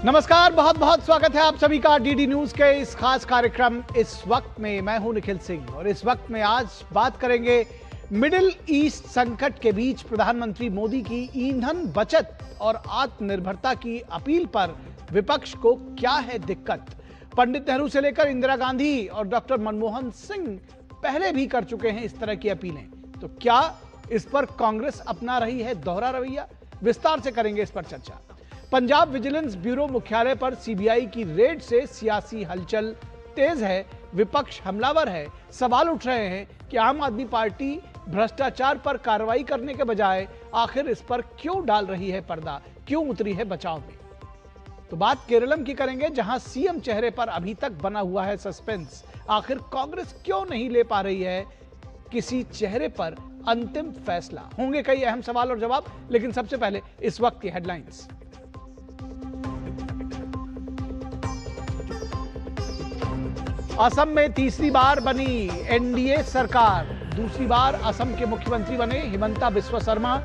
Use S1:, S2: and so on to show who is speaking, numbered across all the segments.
S1: नमस्कार, बहुत बहुत स्वागत है आप सभी का डीडी न्यूज के इस खास कार्यक्रम इस वक्त में। मैं हूं निखिल सिंह और इस वक्त में आज बात करेंगे मिडिल ईस्ट संकट के बीच प्रधानमंत्री मोदी की ईंधन बचत और आत्मनिर्भरता की अपील पर विपक्ष को क्या है दिक्कत। पंडित नेहरू से लेकर इंदिरा गांधी और डॉक्टर मनमोहन सिंह पहले भी कर चुके हैं इस तरह की अपीलें, तो क्या इस पर कांग्रेस अपना रही है दोहरा रवैया? विस्तार से करेंगे इस पर चर्चा। पंजाब विजिलेंस ब्यूरो मुख्यालय पर सीबीआई की रेड से सियासी हलचल तेज है, विपक्ष हमलावर है। सवाल उठ रहे हैं कि आम आदमी पार्टी भ्रष्टाचार पर कार्रवाई करने के बजाय आखिर इस पर क्यों डाल रही है पर्दा, क्यों उतरी है बचाव में। तो बात केरलम की करेंगे, जहां सीएम चेहरे पर अभी तक बना हुआ है सस्पेंस। आखिर कांग्रेस क्यों नहीं ले पा रही है किसी चेहरे पर अंतिम फैसला? होंगे कई अहम सवाल और जवाब, लेकिन सबसे पहले इस वक्त की हेडलाइंस। असम में तीसरी बार बनी एनडीए सरकार, दूसरी बार असम के मुख्यमंत्री बने हिमंता बिस्वा शर्मा।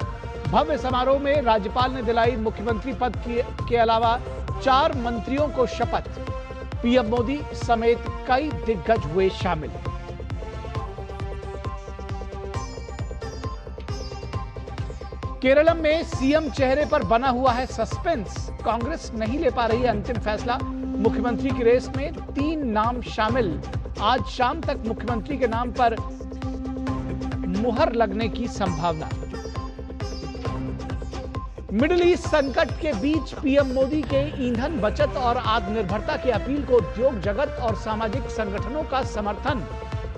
S1: भव्य समारोह में राज्यपाल ने दिलाई मुख्यमंत्री पद के अलावा 4 मंत्रियों को शपथ। पीएम मोदी समेत कई दिग्गज हुए शामिल। केरलम में सीएम चेहरे पर बना हुआ है सस्पेंस, कांग्रेस नहीं ले पा रही है अंतिम फैसला। मुख्यमंत्री की रेस में 3 नाम शामिल। आज शाम तक मुख्यमंत्री के नाम पर मुहर लगने की संभावना। मिडिल ईस्ट संकट के बीच पीएम मोदी के ईंधन बचत और आत्मनिर्भरता की अपील को उद्योग जगत और सामाजिक संगठनों का समर्थन।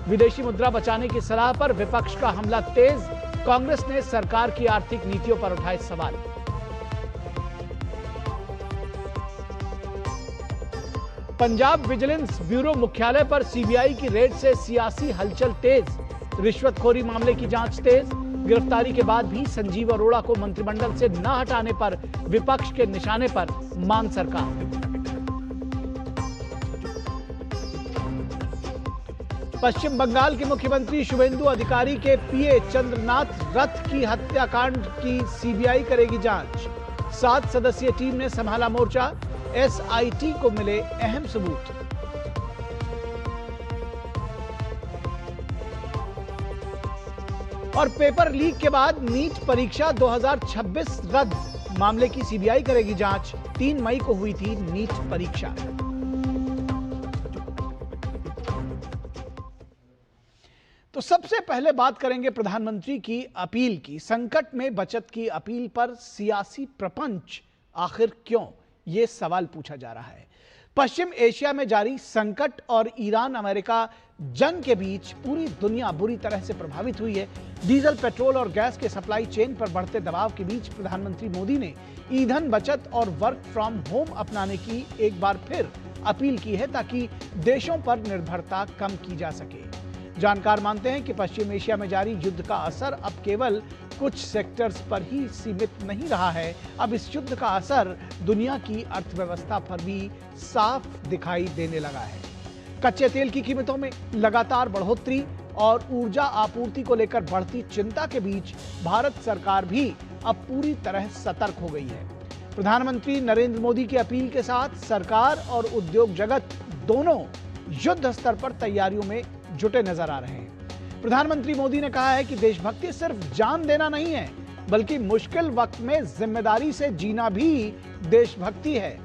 S1: विदेशी मुद्रा बचाने की सलाह पर विपक्ष का हमला तेज, कांग्रेस ने सरकार की आर्थिक नीतियों पर उठाए सवाल। पंजाब विजिलेंस ब्यूरो मुख्यालय पर सीबीआई की रेड से सियासी हलचल तेज, रिश्वतखोरी मामले की जांच तेज। गिरफ्तारी के बाद भी संजीव अरोड़ा को मंत्रिमंडल से न हटाने पर विपक्ष के निशाने पर मान सरकार। पश्चिम बंगाल के मुख्यमंत्री शुभेंदु अधिकारी के पीए चंद्रनाथ रथ की हत्याकांड की सीबीआई करेगी जांच। 7 सदस्यीय टीम ने संभाला मोर्चा, एसआईटी को मिले अहम सबूत। और पेपर लीक के बाद नीट परीक्षा 2026 रद्द, मामले की सीबीआई करेगी जांच। 3 मई को हुई थी नीट परीक्षा। तो सबसे पहले बात करेंगे प्रधानमंत्री की अपील की। संकट में बचत की अपील पर सियासी प्रपंच आखिर क्यों, यह सवाल पूछा जा रहा है। पश्चिम एशिया में जारी संकट और ईरान अमेरिका जंग के बीच पूरी दुनिया बुरी तरह से प्रभावित हुई है। डीजल, पेट्रोल और गैस के सप्लाई चेन पर बढ़ते दबाव के बीच प्रधानमंत्री मोदी ने ईंधन बचत और वर्क फ्रॉम होम अपनाने की एक बार फिर अपील की है, ताकि देशों पर निर्भरता कम की जा सके। जानकार मानते हैं कि पश्चिम एशिया में जारी युद्ध का असर अब केवल कुछ सेक्टर्स पर ही सीमित नहीं रहा है। अब इस युद्ध का असर दुनिया की अर्थव्यवस्था पर भी साफ दिखाई देने लगा है। कच्चे तेल की कीमतों में लगातार बढ़ोतरी और ऊर्जा आपूर्ति को लेकर बढ़ती चिंता के बीच भारत सरकार भी अब पूरी तरह सतर्क हो गई है। प्रधानमंत्री नरेंद्र मोदी की अपील के साथ सरकार और उद्योग जगत दोनों युद्ध स्तर पर तैयारियों में जुटे नजर आ रहे हैं। प्रधानमंत्री मोदी ने कहा है कि देशभक्ति सिर्फ जान देना नहीं है, बल्कि मुश्किल वक्त में जिम्मेदारी से जीना भी देशभक्ति है।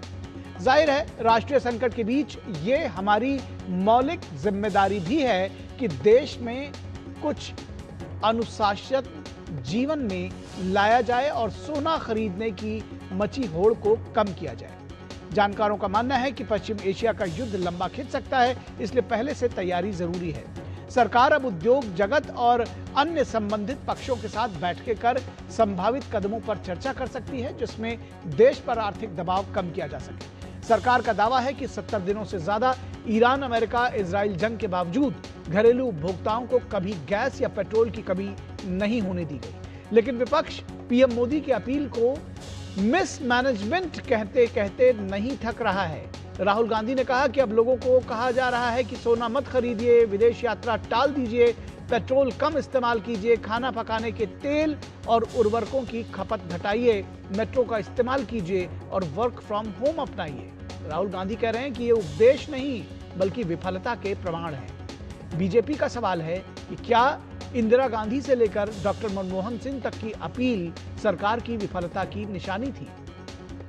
S1: जाहिर है, राष्ट्रीय संकट के बीच ये हमारी मौलिक जिम्मेदारी भी है कि देश में कुछ अनुशासित जीवन में लाया जाए और सोना खरीदने की मची होड़ को कम किया जाए। जानकारों का मानना है कि पश्चिम एशिया का युद्ध लंबा खिंच सकता है, इसलिए पहले से तैयारी जरूरी है। सरकार अब उद्योग जगत और अन्य संबंधित पक्षों के साथ बैठकें कर संभावित कदमों पर चर्चा कर सकती है, जिसमें देश पर आर्थिक दबाव कम किया जा सके। सरकार का दावा है कि 70 दिनों से ज्यादा ईरान अमेरिका इजराइल जंग के बावजूद घरेलू उपभोक्ताओं को कभी गैस या पेट्रोल की कमी नहीं होने दी गई। लेकिन विपक्ष पीएम मोदी की अपील को मिसमैनेजमेंट कहते कहते नहीं थक रहा है। राहुल गांधी ने कहा कि अब लोगों को कहा जा रहा है कि सोना मत खरीदिए, विदेश यात्रा टाल दीजिए, पेट्रोल कम इस्तेमाल कीजिए, खाना पकाने के तेल और उर्वरकों की खपत घटाइए, मेट्रो का इस्तेमाल कीजिए और वर्क फ्रॉम होम अपनाइए। राहुल गांधी कह रहे हैं कि ये उपदेश नहीं बल्कि विफलता के प्रमाण हैं। बीजेपी का सवाल है कि क्या इंदिरा गांधी से लेकर डॉक्टर मनमोहन सिंह तक की अपील सरकार की विफलता की निशानी थी?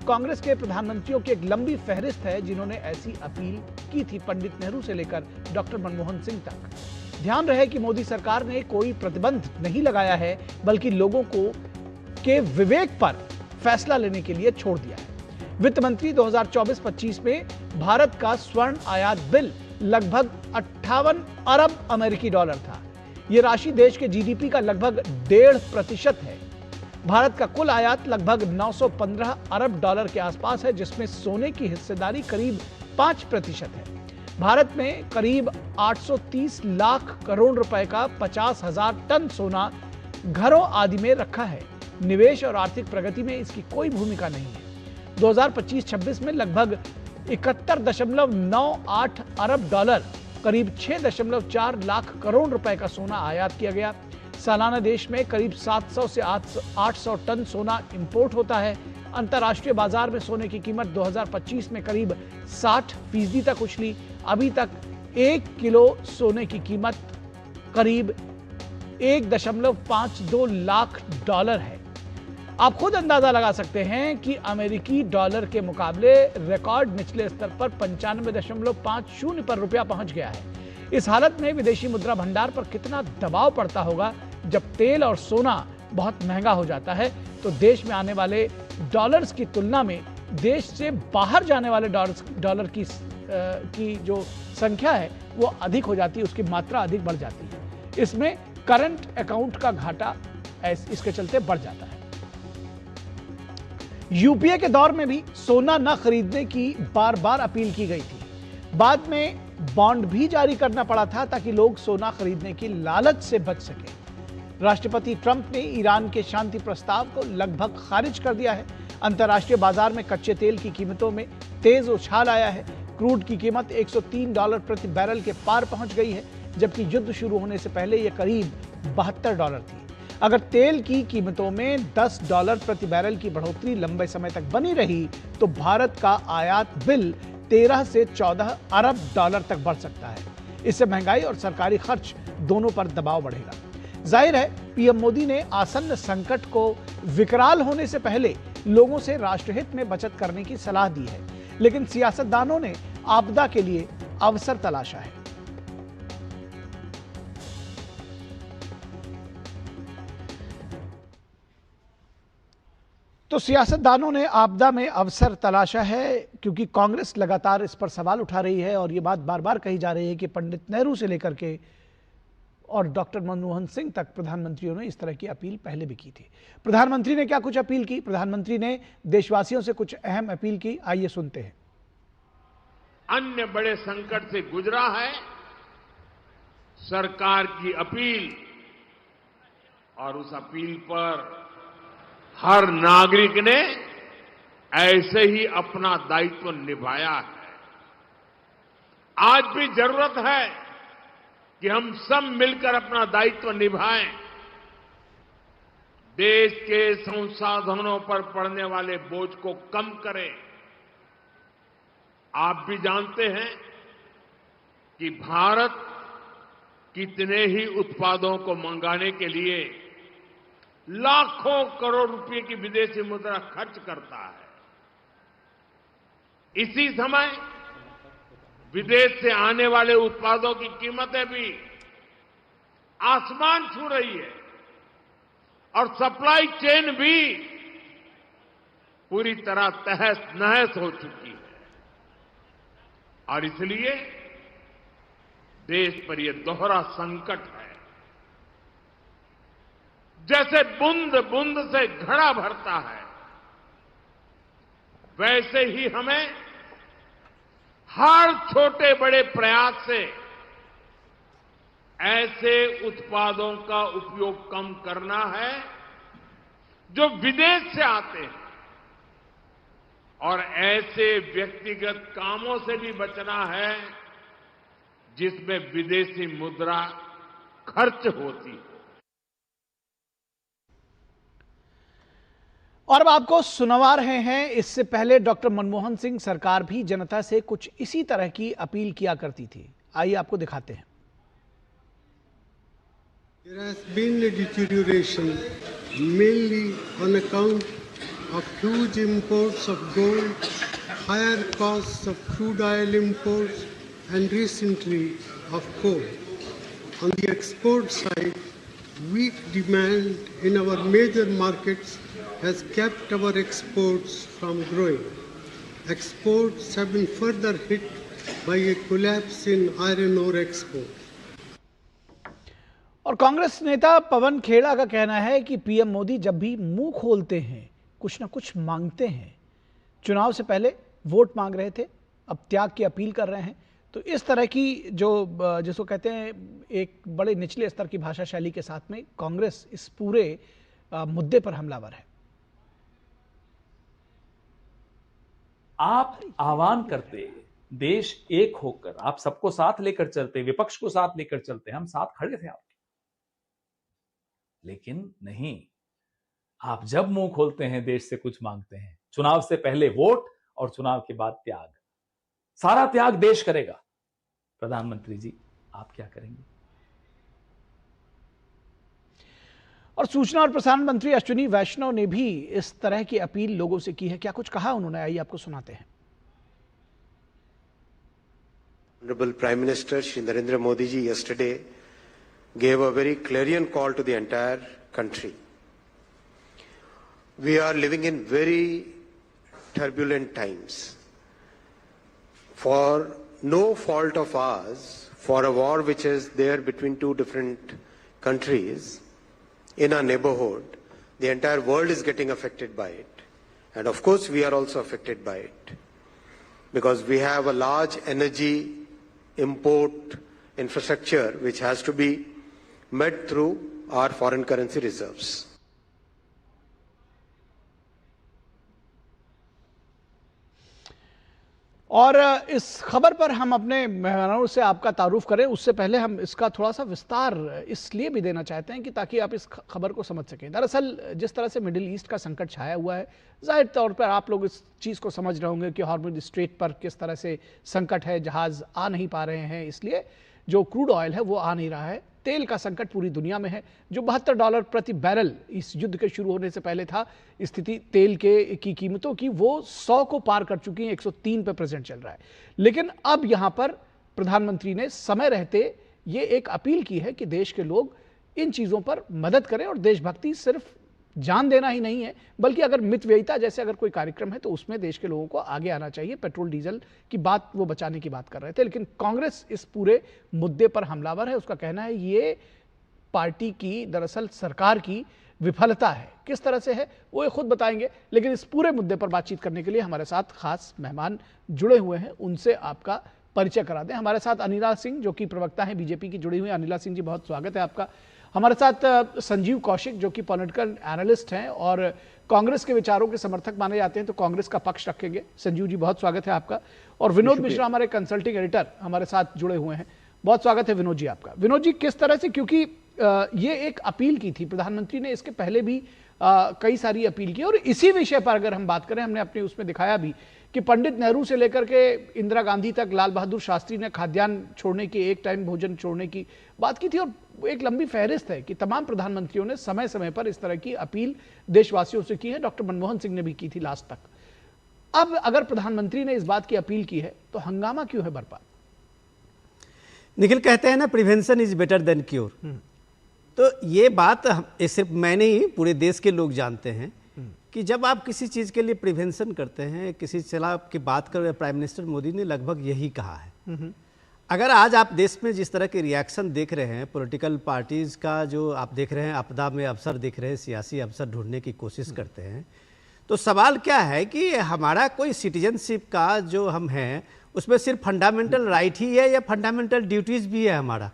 S1: कांग्रेस के प्रधानमंत्रियों की एक लंबी फहरिस्त है जिन्होंने ऐसी अपील की थी, पंडित नेहरू से लेकर डॉक्टर मनमोहन सिंह तक। ध्यान रहे कि मोदी सरकार ने कोई प्रतिबंध नहीं लगाया है बल्कि लोगों को के विवेक पर फैसला लेने के लिए छोड़ दिया है। वित्त मंत्री 2024-25 में भारत का स्वर्ण आयात बिल लगभग 58 अरब अमेरिकी डॉलर था। यह राशि देश के जीडीपी का लगभग 1.5% है। भारत का कुल आयात लगभग 915 अरब डॉलर के आसपास है, जिसमें सोने की हिस्सेदारी करीब 5% है। भारत में करीब 830 लाख करोड़ रुपए का 50,000 टन सोना घरों आदि में रखा है। निवेश और आर्थिक प्रगति में इसकी कोई भूमिका नहीं है। 2025-26 में लगभग 71.98 अरब डॉलर, करीब 6.4 लाख करोड़ रुपए का सोना आयात किया गया। सालाना देश में करीब 700 से 800 टन सोना इंपोर्ट होता है। अंतर्राष्ट्रीय बाजार में सोने की कीमत 2025 में करीब 60% तक उछली। अभी तक 1 किलो सोने की कीमत करीब 1.52 लाख डॉलर है। आप खुद अंदाजा लगा सकते हैं कि अमेरिकी डॉलर के मुकाबले रिकॉर्ड निचले स्तर पर 95.50 पर रुपया पहुंच गया है। इस हालत में विदेशी मुद्रा भंडार पर कितना दबाव पड़ता होगा। जब तेल और सोना बहुत महंगा हो जाता है तो देश में आने वाले डॉलर्स की तुलना में देश से बाहर जाने वाले डॉलर की जो संख्या है वो अधिक हो जाती है, उसकी मात्रा अधिक बढ़ जाती है। इसमें करंट अकाउंट का घाटा इसके चलते बढ़ जाता है। यूपीए के दौर में भी सोना न खरीदने की बार बार अपील की गई थी। बाद में बॉन्ड भी जारी करना पड़ा था ताकि लोग सोना खरीदने की लालच से बच सके। राष्ट्रपति ट्रंप ने ईरान के शांति प्रस्ताव को लगभग खारिज कर दिया है। अंतर्राष्ट्रीय बाजार में कच्चे तेल की कीमतों में तेज उछाल आया है। क्रूड की कीमत $103 प्रति बैरल के पार पहुंच गई है, जबकि युद्ध शुरू होने से पहले यह करीब $72 थी। अगर तेल की कीमतों में $10 प्रति बैरल की बढ़ोतरी लंबे समय तक बनी रही तो भारत का आयात बिल 13 से 14 अरब डॉलर तक बढ़ सकता है। इससे महंगाई और सरकारी खर्च दोनों पर दबाव बढ़ेगा। जाहिर है, पीएम मोदी ने आसन्न संकट को विकराल होने से पहले लोगों से राष्ट्रहित में बचत करने की सलाह दी है, लेकिन सियासतदानों ने आपदा के लिए अवसर तलाशा है। तो सियासतदानों ने आपदा में अवसर तलाशा है क्योंकि कांग्रेस लगातार इस पर सवाल उठा रही है और ये बात बार बार कही जा रही है कि पंडित नेहरू से लेकर के और डॉक्टर मनमोहन सिंह तक प्रधानमंत्रियों ने इस तरह की अपील पहले भी की थी। प्रधानमंत्री ने क्या कुछ अपील की? प्रधानमंत्री ने देशवासियों से कुछ अहम अपील की, आइए सुनते हैं।
S2: अन्य बड़े संकट से गुजरा है सरकार की अपील, और उस अपील पर हर नागरिक ने ऐसे ही अपना दायित्व निभाया है। आज भी जरूरत है कि हम सब मिलकर अपना दायित्व निभाएं। देश के संसाधनों पर पड़ने वाले बोझ को कम करें। आप भी जानते हैं कि भारत कितने ही उत्पादों को मंगाने के लिए लाखों करोड़ रुपए की विदेशी मुद्रा खर्च करता है। इसी समय विदेश से आने वाले उत्पादों की कीमतें भी आसमान छू रही है और सप्लाई चेन भी पूरी तरह तहस नहस हो चुकी है। और इसलिए देश पर यह दोहरा संकट है। जैसे बूंद बूंद से घड़ा भरता है, वैसे ही हमें हर छोटे बड़े प्रयास से ऐसे उत्पादों का उपयोग कम करना है जो विदेश से आते हैं, और ऐसे व्यक्तिगत कामों से भी बचना है जिसमें विदेशी मुद्रा खर्च होती है।
S1: और अब आपको सुनवा रहे हैं, इससे पहले डॉक्टर मनमोहन सिंह सरकार भी जनता से कुछ इसी तरह की अपील किया करती थी। आइए आपको दिखाते हैं।
S3: There has been a deterioration mainly on account of huge imports of gold, higher costs of crude oil imports, and recently of coal. On the export side, weak demand in our major markets has kept our exports from growing. Exports have been further hit by a collapse in iron ore exports.
S1: और कांग्रेस नेता पवन खेड़ा का कहना है कि PM Modi जब भी मुंह खोलते हैं कुछ ना कुछ मांगते हैं। चुनाव से पहले वोट मांग रहे थे, अब त्याग की अपील कर रहे हैं। तो इस तरह की जो जिसको कहते हैं एक बड़े निचले स्तर की भाषा शैली के साथ में कांग्रेस इस पूरे मुद्दे पर हमलावर है।
S4: आप आह्वान करते, देश एक होकर आप सबको साथ लेकर चलते, विपक्ष को साथ लेकर चलते, हम साथ खड़े थे आपके। लेकिन नहीं, आप जब मुंह खोलते हैं देश से कुछ मांगते हैं। चुनाव से पहले वोट और चुनाव के बाद त्याग, सारा त्याग देश करेगा। प्रधानमंत्री जी, आप क्या करेंगे?
S1: और सूचना और प्रसारण मंत्री अश्विनी वैष्णव ने भी इस तरह की अपील लोगों से की है। क्या कुछ कहा उन्होंने, आइए आपको सुनाते हैं।
S5: Honorable Prime Minister Shri Narendra Modi ji yesterday gave a very clarion call to the entire country. We are living in very turbulent times. For no fault of ours, for a war which is there between two different countries in our neighborhood, the entire world is getting affected by it. And of course we are also affected by it. Because we have a large energy import infrastructure which has to be met through our foreign currency reserves.
S1: और इस खबर पर हम अपने मेहमानों से आपका तारुफ करें उससे पहले हम इसका थोड़ा सा विस्तार इसलिए भी देना चाहते हैं कि ताकि आप इस खबर को समझ सकें। दरअसल जिस तरह से मिडिल ईस्ट का संकट छाया हुआ है, जाहिर तौर पर आप लोग इस चीज़ को समझ रहे होंगे कि हार्मुज स्ट्रेट पर किस तरह से संकट है, जहाज़ आ नहीं पा रहे हैं, इसलिए जो क्रूड ऑयल है वो आ नहीं रहा है। तेल का संकट पूरी दुनिया में है। जो $72 प्रति बैरल इस युद्ध के शुरू होने से पहले था, स्थिति तेल की कीमतों की वो 100 को पार कर चुकी है, 103 पे प्रेजेंट चल रहा है। लेकिन अब यहां पर प्रधानमंत्री ने समय रहते ये एक अपील की है कि देश के लोग इन चीजों पर मदद करें। और देशभक्ति सिर्फ जान देना ही नहीं है, बल्कि अगर मितव्ययिता जैसे अगर कोई कार्यक्रम है तो उसमें देश के लोगों को आगे आना चाहिए। पेट्रोल डीजल की बात वो बचाने की बात कर रहे थे, लेकिन कांग्रेस इस पूरे मुद्दे पर हमलावर है। उसका कहना है ये पार्टी की, दरअसल सरकार की विफलता है। किस तरह से है वो ये खुद बताएंगे, लेकिन इस पूरे मुद्दे पर बातचीत करने के लिए हमारे साथ खास मेहमान जुड़े हुए हैं, उनसे आपका परिचय करा दें। हमारे साथ अनिला सिंह जो कि प्रवक्ता हैं बीजेपी की जुड़ी हुई। अनिला सिंह जी, बहुत स्वागत है आपका। हमारे साथ संजीव कौशिक जो कि पॉलिटिकल एनालिस्ट हैं और कांग्रेस के विचारों के समर्थक माने जाते हैं, तो कांग्रेस का पक्ष रखेंगे। संजीव जी, बहुत स्वागत है आपका। और विनोद मिश्रा हमारे कंसल्टिंग एडिटर हमारे साथ जुड़े हुए हैं, बहुत स्वागत है विनोद जी आपका। विनोद जी, किस तरह से, क्योंकि ये एक अपील की थी प्रधानमंत्री ने, इसके पहले भी कई सारी अपील की, और इसी विषय पर अगर हम बात करें, हमने अपने उसमें दिखाया भी कि पंडित नेहरू से लेकर के इंदिरा गांधी तक, लाल बहादुर शास्त्री ने खाद्यान्न छोड़ने की, एक टाइम भोजन छोड़ने की बात की थी, और एक लंबी फहरिस्त है कि तमाम प्रधानमंत्रियों ने समय समय पर इस तरह की अपील देशवासियों से की है। डॉक्टर मनमोहन सिंह ने भी की थी लास्ट तक। अब अगर प्रधानमंत्री ने इस बात की अपील की है तो हंगामा क्यों है बरपा?
S6: निखिल, कहते हैं ना, prevention is better than cure. तो ये बात सिर्फ मैं नहीं, पूरे देश के लोग जानते हैं कि जब आप किसी चीज़ के लिए प्रिवेंशन करते हैं, किसी चला की बात कर, प्राइम मिनिस्टर मोदी ने लगभग यही कहा है। अगर आज आप देश में जिस तरह के रिएक्शन देख रहे हैं, पॉलिटिकल पार्टीज़ का जो आप देख रहे हैं, आपदा में अवसर देख रहे हैं, सियासी अवसर ढूंढने की कोशिश करते हैं, तो सवाल क्या है कि हमारा कोई सिटीजनशिप का जो हम हैं उसमें सिर्फ फंडामेंटल राइट ही है या फंडामेंटल ड्यूटीज़ भी है हमारा?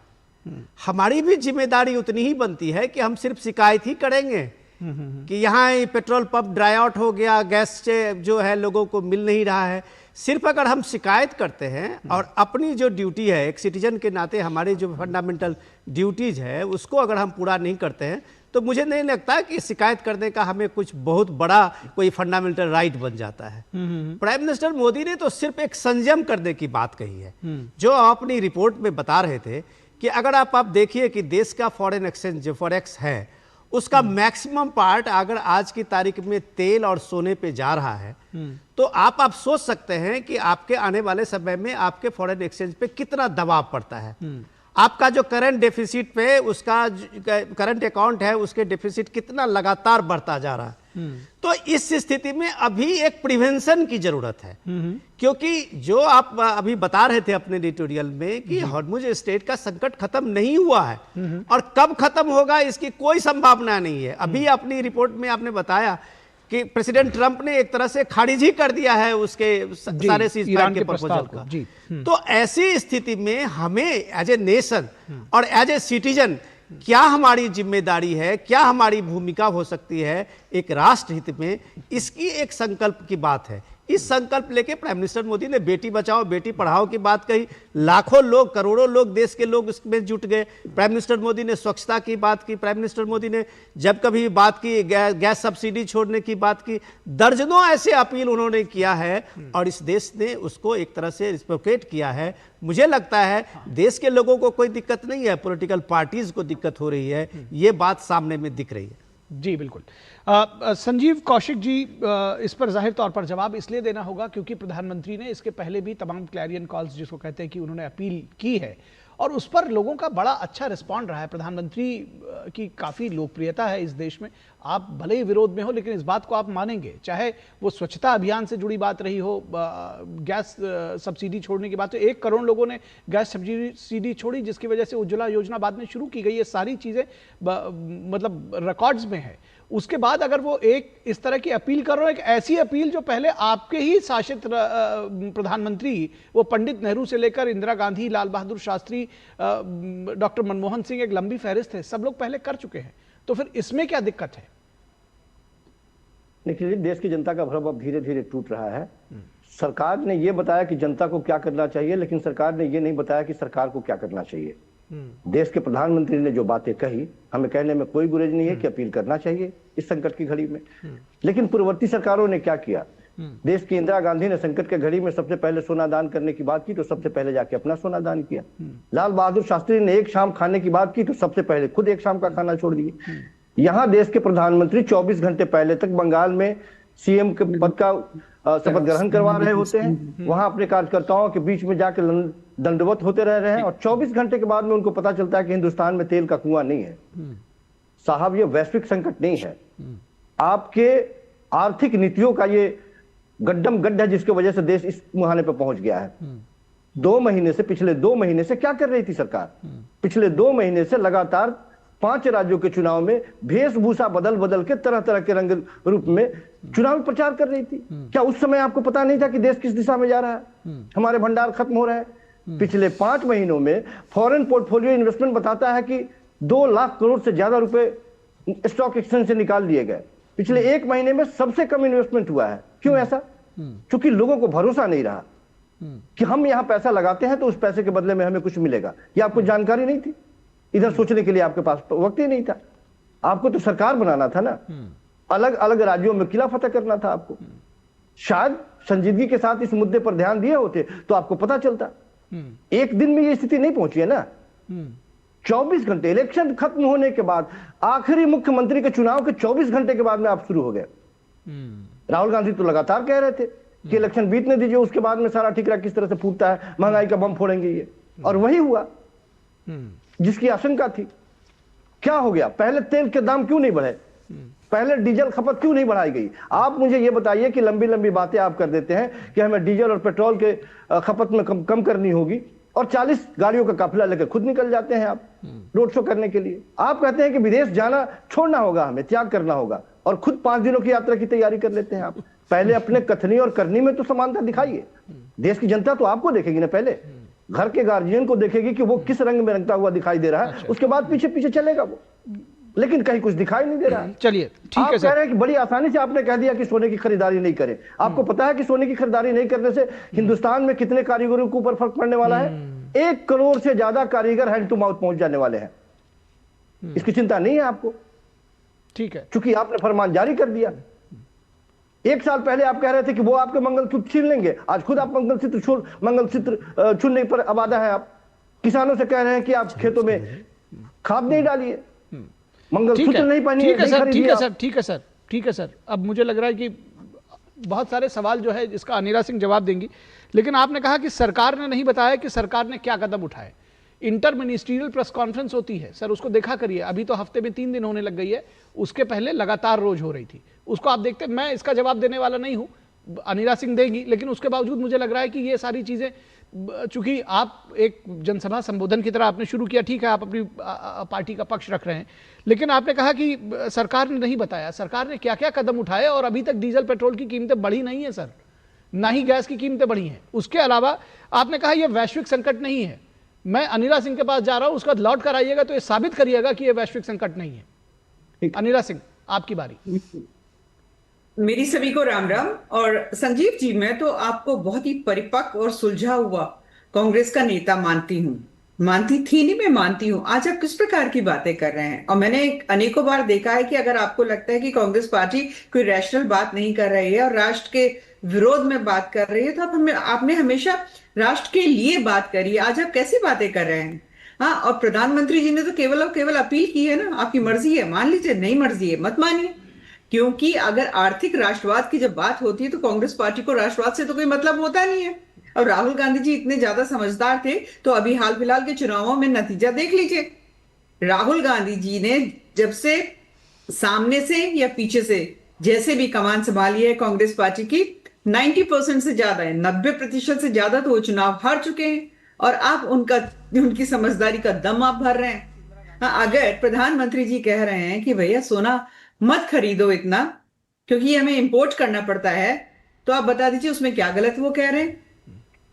S6: हमारी भी जिम्मेदारी उतनी ही बनती है कि हम सिर्फ शिकायत ही करेंगे कि यहाँ पेट्रोल पंप ड्राई आउट हो गया, गैस से जो है लोगों को मिल नहीं रहा है, सिर्फ अगर हम शिकायत करते हैं और अपनी जो ड्यूटी है एक सिटीजन के नाते, हमारी जो फंडामेंटल ड्यूटीज है उसको अगर हम पूरा नहीं करते हैं, तो मुझे नहीं लगता कि शिकायत करने का हमें कुछ बहुत बड़ा कोई फंडामेंटल राइट बन जाता है। प्राइम मिनिस्टर मोदी ने तो सिर्फ एक संयम करने की बात कही है, जो आप अपनी रिपोर्ट में बता रहे थे कि अगर आप देखिए कि देश का फॉरेन एक्सचेंज जो फॉरेक्स है उसका मैक्सिमम पार्ट अगर आज की तारीख में तेल और सोने पे जा रहा है, तो आप सोच सकते हैं कि आपके आने वाले समय में आपके फॉरेन एक्सचेंज पे कितना दबाव पड़ता है। आपका जो करंट डेफिसिट पे उसका करंट अकाउंट है उसके डेफिसिट कितना लगातार बढ़ता जा रहा है। तो इस स्थिति में अभी एक प्रिवेंशन की जरूरत है, क्योंकि जो आप अभी बता रहे थे अपने एडिटोरियल में कि हॉर्मुज स्ट्रेट का संकट खत्म नहीं हुआ है और कब खत्म होगा इसकी कोई संभावना नहीं है। अभी अपनी रिपोर्ट में आपने बताया कि प्रेसिडेंट ट्रंप ने एक तरह से खारिज ही कर दिया है उसके सारे सीज़फायर के प्रपोजल का। तो ऐसी स्थिति में हमें एज ए नेशन और एज ए सिटीजन क्या हमारी जिम्मेदारी है, क्या हमारी भूमिका हो सकती है एक राष्ट्र हित में, इसकी एक संकल्प की बात है। इस संकल्प लेके प्राइम मिनिस्टर मोदी ने बेटी बचाओ बेटी पढ़ाओ की बात कही, लाखों लोग करोड़ों लोग देश के लोग इसमें जुट गए। प्राइम मिनिस्टर मोदी ने स्वच्छता की बात की, प्राइम मिनिस्टर मोदी ने जब कभी बात की गैस सब्सिडी छोड़ने की बात की, दर्जनों ऐसे अपील उन्होंने किया है और इस देश ने उसको एक तरह से रिस्पोकेट किया है। मुझे लगता है देश के लोगों को कोई दिक्कत नहीं है, पॉलिटिकल पार्टीज को दिक्कत हो रही है, ये बात सामने में दिख रही है।
S1: जी बिल्कुल। संजीव कौशिक जी, इस पर जाहिर तौर पर जवाब इसलिए देना होगा क्योंकि प्रधानमंत्री ने इसके पहले भी तमाम क्लैरियन कॉल्स जिसको कहते हैं कि उन्होंने अपील की है और उस पर लोगों का बड़ा अच्छा रिस्पॉन्ड रहा है। प्रधानमंत्री की काफ़ी लोकप्रियता है इस देश में। आप भले ही विरोध में हो लेकिन इस बात को आप मानेंगे, चाहे वो स्वच्छता अभियान से जुड़ी बात रही हो, गैस सब्सिडी छोड़ने की बात हो, 1 करोड़ लोगों ने गैस सब्सिडी छोड़ी जिसकी वजह से उज्ज्वला योजना बाद में शुरू की गई। ये सारी चीज़ें मतलब रिकॉर्ड्स में है। उसके बाद अगर वो एक इस तरह की अपील कर रहे हो, एक ऐसी अपील जो पहले आपके ही शासित प्रधानमंत्री वो पंडित नेहरू से लेकर इंदिरा गांधी, लाल बहादुर शास्त्री, डॉक्टर मनमोहन सिंह, एक लंबी फहरिस्त है, सब लोग पहले कर चुके हैं, तो फिर इसमें क्या दिक्कत है?
S7: देखिए, देश की जनता का भरम अब धीरे धीरे टूट रहा है। सरकार ने यह बताया कि जनता को क्या करना चाहिए, लेकिन सरकार ने यह नहीं बताया कि सरकार को क्या करना चाहिए। देश के प्रधानमंत्री ने जो बातें कही, हमें कहने में कोई गुरेज नहीं है कि अपील करना चाहिए इस संकट की घड़ी में, लेकिन पूर्ववर्ती सरकारों ने क्या किया? देश की इंदिरा गांधी ने संकट के घड़ी में सबसे पहले सोना दान करने की बात की तो सबसे पहले जाके अपना सोना दान किया। लाल बहादुर शास्त्री ने एक शाम खाने की बात की तो सबसे पहले खुद एक शाम का खाना छोड़ दिए। यहाँ देश के प्रधानमंत्री 24 घंटे पहले तक बंगाल में सीएम के पद का शपथ ग्रहण करवा रहे होते हैं, वहां अपने कार्यकर्ताओं के बीच में जाकर दंडवत होते रह रहे हैं और 24 घंटे के बाद में उनको पता चलता है कि हिंदुस्तान में तेल का कुआं नहीं है। साहब, ये वैश्विक संकट नहीं है, आपके आर्थिक नीतियों का ये गड्ढम गड्ढा जिसकी वजह से देश इस मुहाने पर पहुंच गया है। 2 महीने से, पिछले 2 महीने से क्या कर रही थी सरकार? पिछले 2 महीने से लगातार 5 राज्यों के चुनाव में वेशभूषा बदल बदल के तरह तरह के रंग रूप में चुनावी प्रचार कर रही थी। क्या उस समय आपको पता नहीं था कि देश किस दिशा में जा रहा है, हमारे भंडार खत्म हो रहा है? पिछले 5 महीनों में फॉरेन पोर्टफोलियो इन्वेस्टमेंट बताता है कि 2 लाख करोड़ से ज्यादा रुपए स्टॉक एक्सचेंज से निकाल लिए गए। पिछले 1 महीने में सबसे कम इन्वेस्टमेंट हुआ है। क्यों ऐसा? क्योंकि लोगों को भरोसा नहीं रहा कि हम यहां पैसा लगाते हैं तो उस पैसे के बदले में हमें कुछ मिलेगा। ये आपको जानकारी नहीं थी? इधर सोचने के लिए आपके पास वक्त ही नहीं था। आपको तो सरकार बनाना था ना, अलग अलग राज्यों में किला फतेह करना था आपको। शायद संजीदगी के साथ इस मुद्दे पर ध्यान दिए होते तो आपको पता चलता। एक दिन में ये स्थिति नहीं पहुंची है ना। 24 घंटे इलेक्शन खत्म होने के बाद, आखिरी मुख्यमंत्री के चुनाव के 24 घंटे के बाद में आप शुरू हो गए। राहुल गांधी तो लगातार कह रहे थे कि इलेक्शन बीतने दीजिए, उसके बाद में सारा ठिकरा किस तरह से फूटता है, महंगाई का बम फोड़ेंगे ये, और वही हुआ जिसकी आशंका थी। क्या हो गया? पहले तेल के दाम क्यों नहीं बढ़े? पहले डीजल खपत क्यों नहीं बढ़ाई गई? आप मुझे यह बताइए कि लंबी लंबी बातें आप कर देते हैं कि हमें डीजल और पेट्रोल के खपत में कम करनी होगी और 40 गाड़ियों का काफिला लेकर खुद निकल जाते हैं आप रोड शो करने के लिए। आप कहते हैं कि विदेश जाना छोड़ना होगा, हमें त्याग करना होगा, और खुद 5 दिनों की यात्रा की तैयारी कर लेते हैं आप। पहले अपने कथनी और करनी में तो समानता दिखाइए। देश की जनता तो आपको देखेगी ना, पहले घर के गार्जियन को देखेगी कि वो किस रंग में रंगता हुआ दिखाई दे रहा है, उसके बाद पीछे पीछे चलेगा वो। लेकिन कहीं कुछ दिखाई नहीं दे रहा।
S1: चलिए ठीक
S7: आप
S1: है
S7: कह रहे हैं कि बड़ी आसानी से आपने कह दिया कि सोने की खरीदारी नहीं करें। आपको पता है कि सोने की खरीदारी नहीं करने से हिंदुस्तान में कितने कारीगरों के ऊपर फर्क पड़ने वाला है? 1 करोड़ से ज्यादा कारीगर हैंड टू माउथ पहुंच जाने वाले हैं। इसकी चिंता नहीं है आपको?
S1: ठीक है,
S7: क्योंकि आपने फरमान जारी कर दिया। 1 साल पहले आप कह रहे थे कि वो आपके मंगलसूत्र छीन लेंगे, आज खुद आप मंगलसूत्र छूनने पर आबादा है। आप किसानों से कह रहे हैं कि आप खेतों में खाद नहीं डालिए, मंगलसूत्र नहीं पहनिए।
S1: ठीक है सर, ठीक है सर, ठीक है सर, ठीक है सर। अब मुझे लग रहा है कि बहुत सारे सवाल जो है इसका अनिला सिंह जवाब देंगी, लेकिन आपने कहा कि सरकार ने नहीं बताया कि सरकार ने क्या कदम उठाए। इंटर मिनिस्ट्रियल प्रेस कॉन्फ्रेंस होती है सर, उसको देखा करिए। अभी तो हफ्ते में 3 दिन होने लग गई है, उसके पहले लगातार रोज हो रही थी, उसको आप देखते। मैं इसका जवाब देने वाला नहीं हूं, अनिला सिंह देगी, लेकिन उसके बावजूद मुझे लग रहा है कि ये सारी चीजें, चूंकि आप एक जनसभा संबोधन की तरह आपने शुरू किया, ठीक है, आप अपनी पार्टी का पक्ष रख रहे हैं, लेकिन आपने कहा कि सरकार ने नहीं बताया। सरकार ने क्या क्या कदम उठाए? और अभी तक डीजल पेट्रोल की कीमतें बढ़ी नहीं है सर, ना ही गैस की कीमतें बढ़ी हैं। उसके अलावा आपने कहा यह वैश्विक संकट नहीं है। मैं अनिला सिंह के पास जा रहा हूं, उसका लौट कर आइएगा तो यह साबित करिएगा कि यह वैश्विक संकट नहीं है। अनिला सिंह, आपकी बारी।
S8: मेरी सभी को राम राम। और संजीव जी, मैं तो आपको बहुत ही परिपक्व और सुलझा हुआ कांग्रेस का नेता मानती हूँ, मानती थी नहीं, मैं मानती हूँ। आज आप किस प्रकार की बातें कर रहे हैं? और मैंने अनेकों बार देखा है कि अगर आपको लगता है कि कांग्रेस पार्टी कोई रैशनल बात नहीं कर रही है और राष्ट्र के विरोध में बात कर रही है, तो आपने हमेशा राष्ट्र के लिए बात करी। आज आप कैसी बातें कर रहे हैं? हाँ, और प्रधानमंत्री जी ने तो केवल और केवल अपील की है ना, आपकी मर्जी है, मान लीजिए, नहीं मर्जी है मत मानिए। क्योंकि अगर आर्थिक राष्ट्रवाद की जब बात होती है तो कांग्रेस पार्टी को राष्ट्रवाद से तो कोई मतलब होता नहीं है। और राहुल गांधी जी इतने ज्यादा समझदार थे तो अभी हाल फिलहाल के चुनावों में नतीजा देख लीजिए। राहुल गांधी जी ने जब से सामने से या पीछे से जैसे भी कमान संभाली है कांग्रेस पार्टी की, 90% से ज्यादा है, 90% से ज्यादा तो वो चुनाव हार चुके हैं। और आप उनकी समझदारी का दम आप भर रहे हैं। हाँ, अगर प्रधानमंत्री जी कह रहे हैं कि भैया सोना मत खरीदो इतना क्योंकि हमें इंपोर्ट करना पड़ता है, तो आप बता दीजिए उसमें क्या गलत वो कह रहे हैं।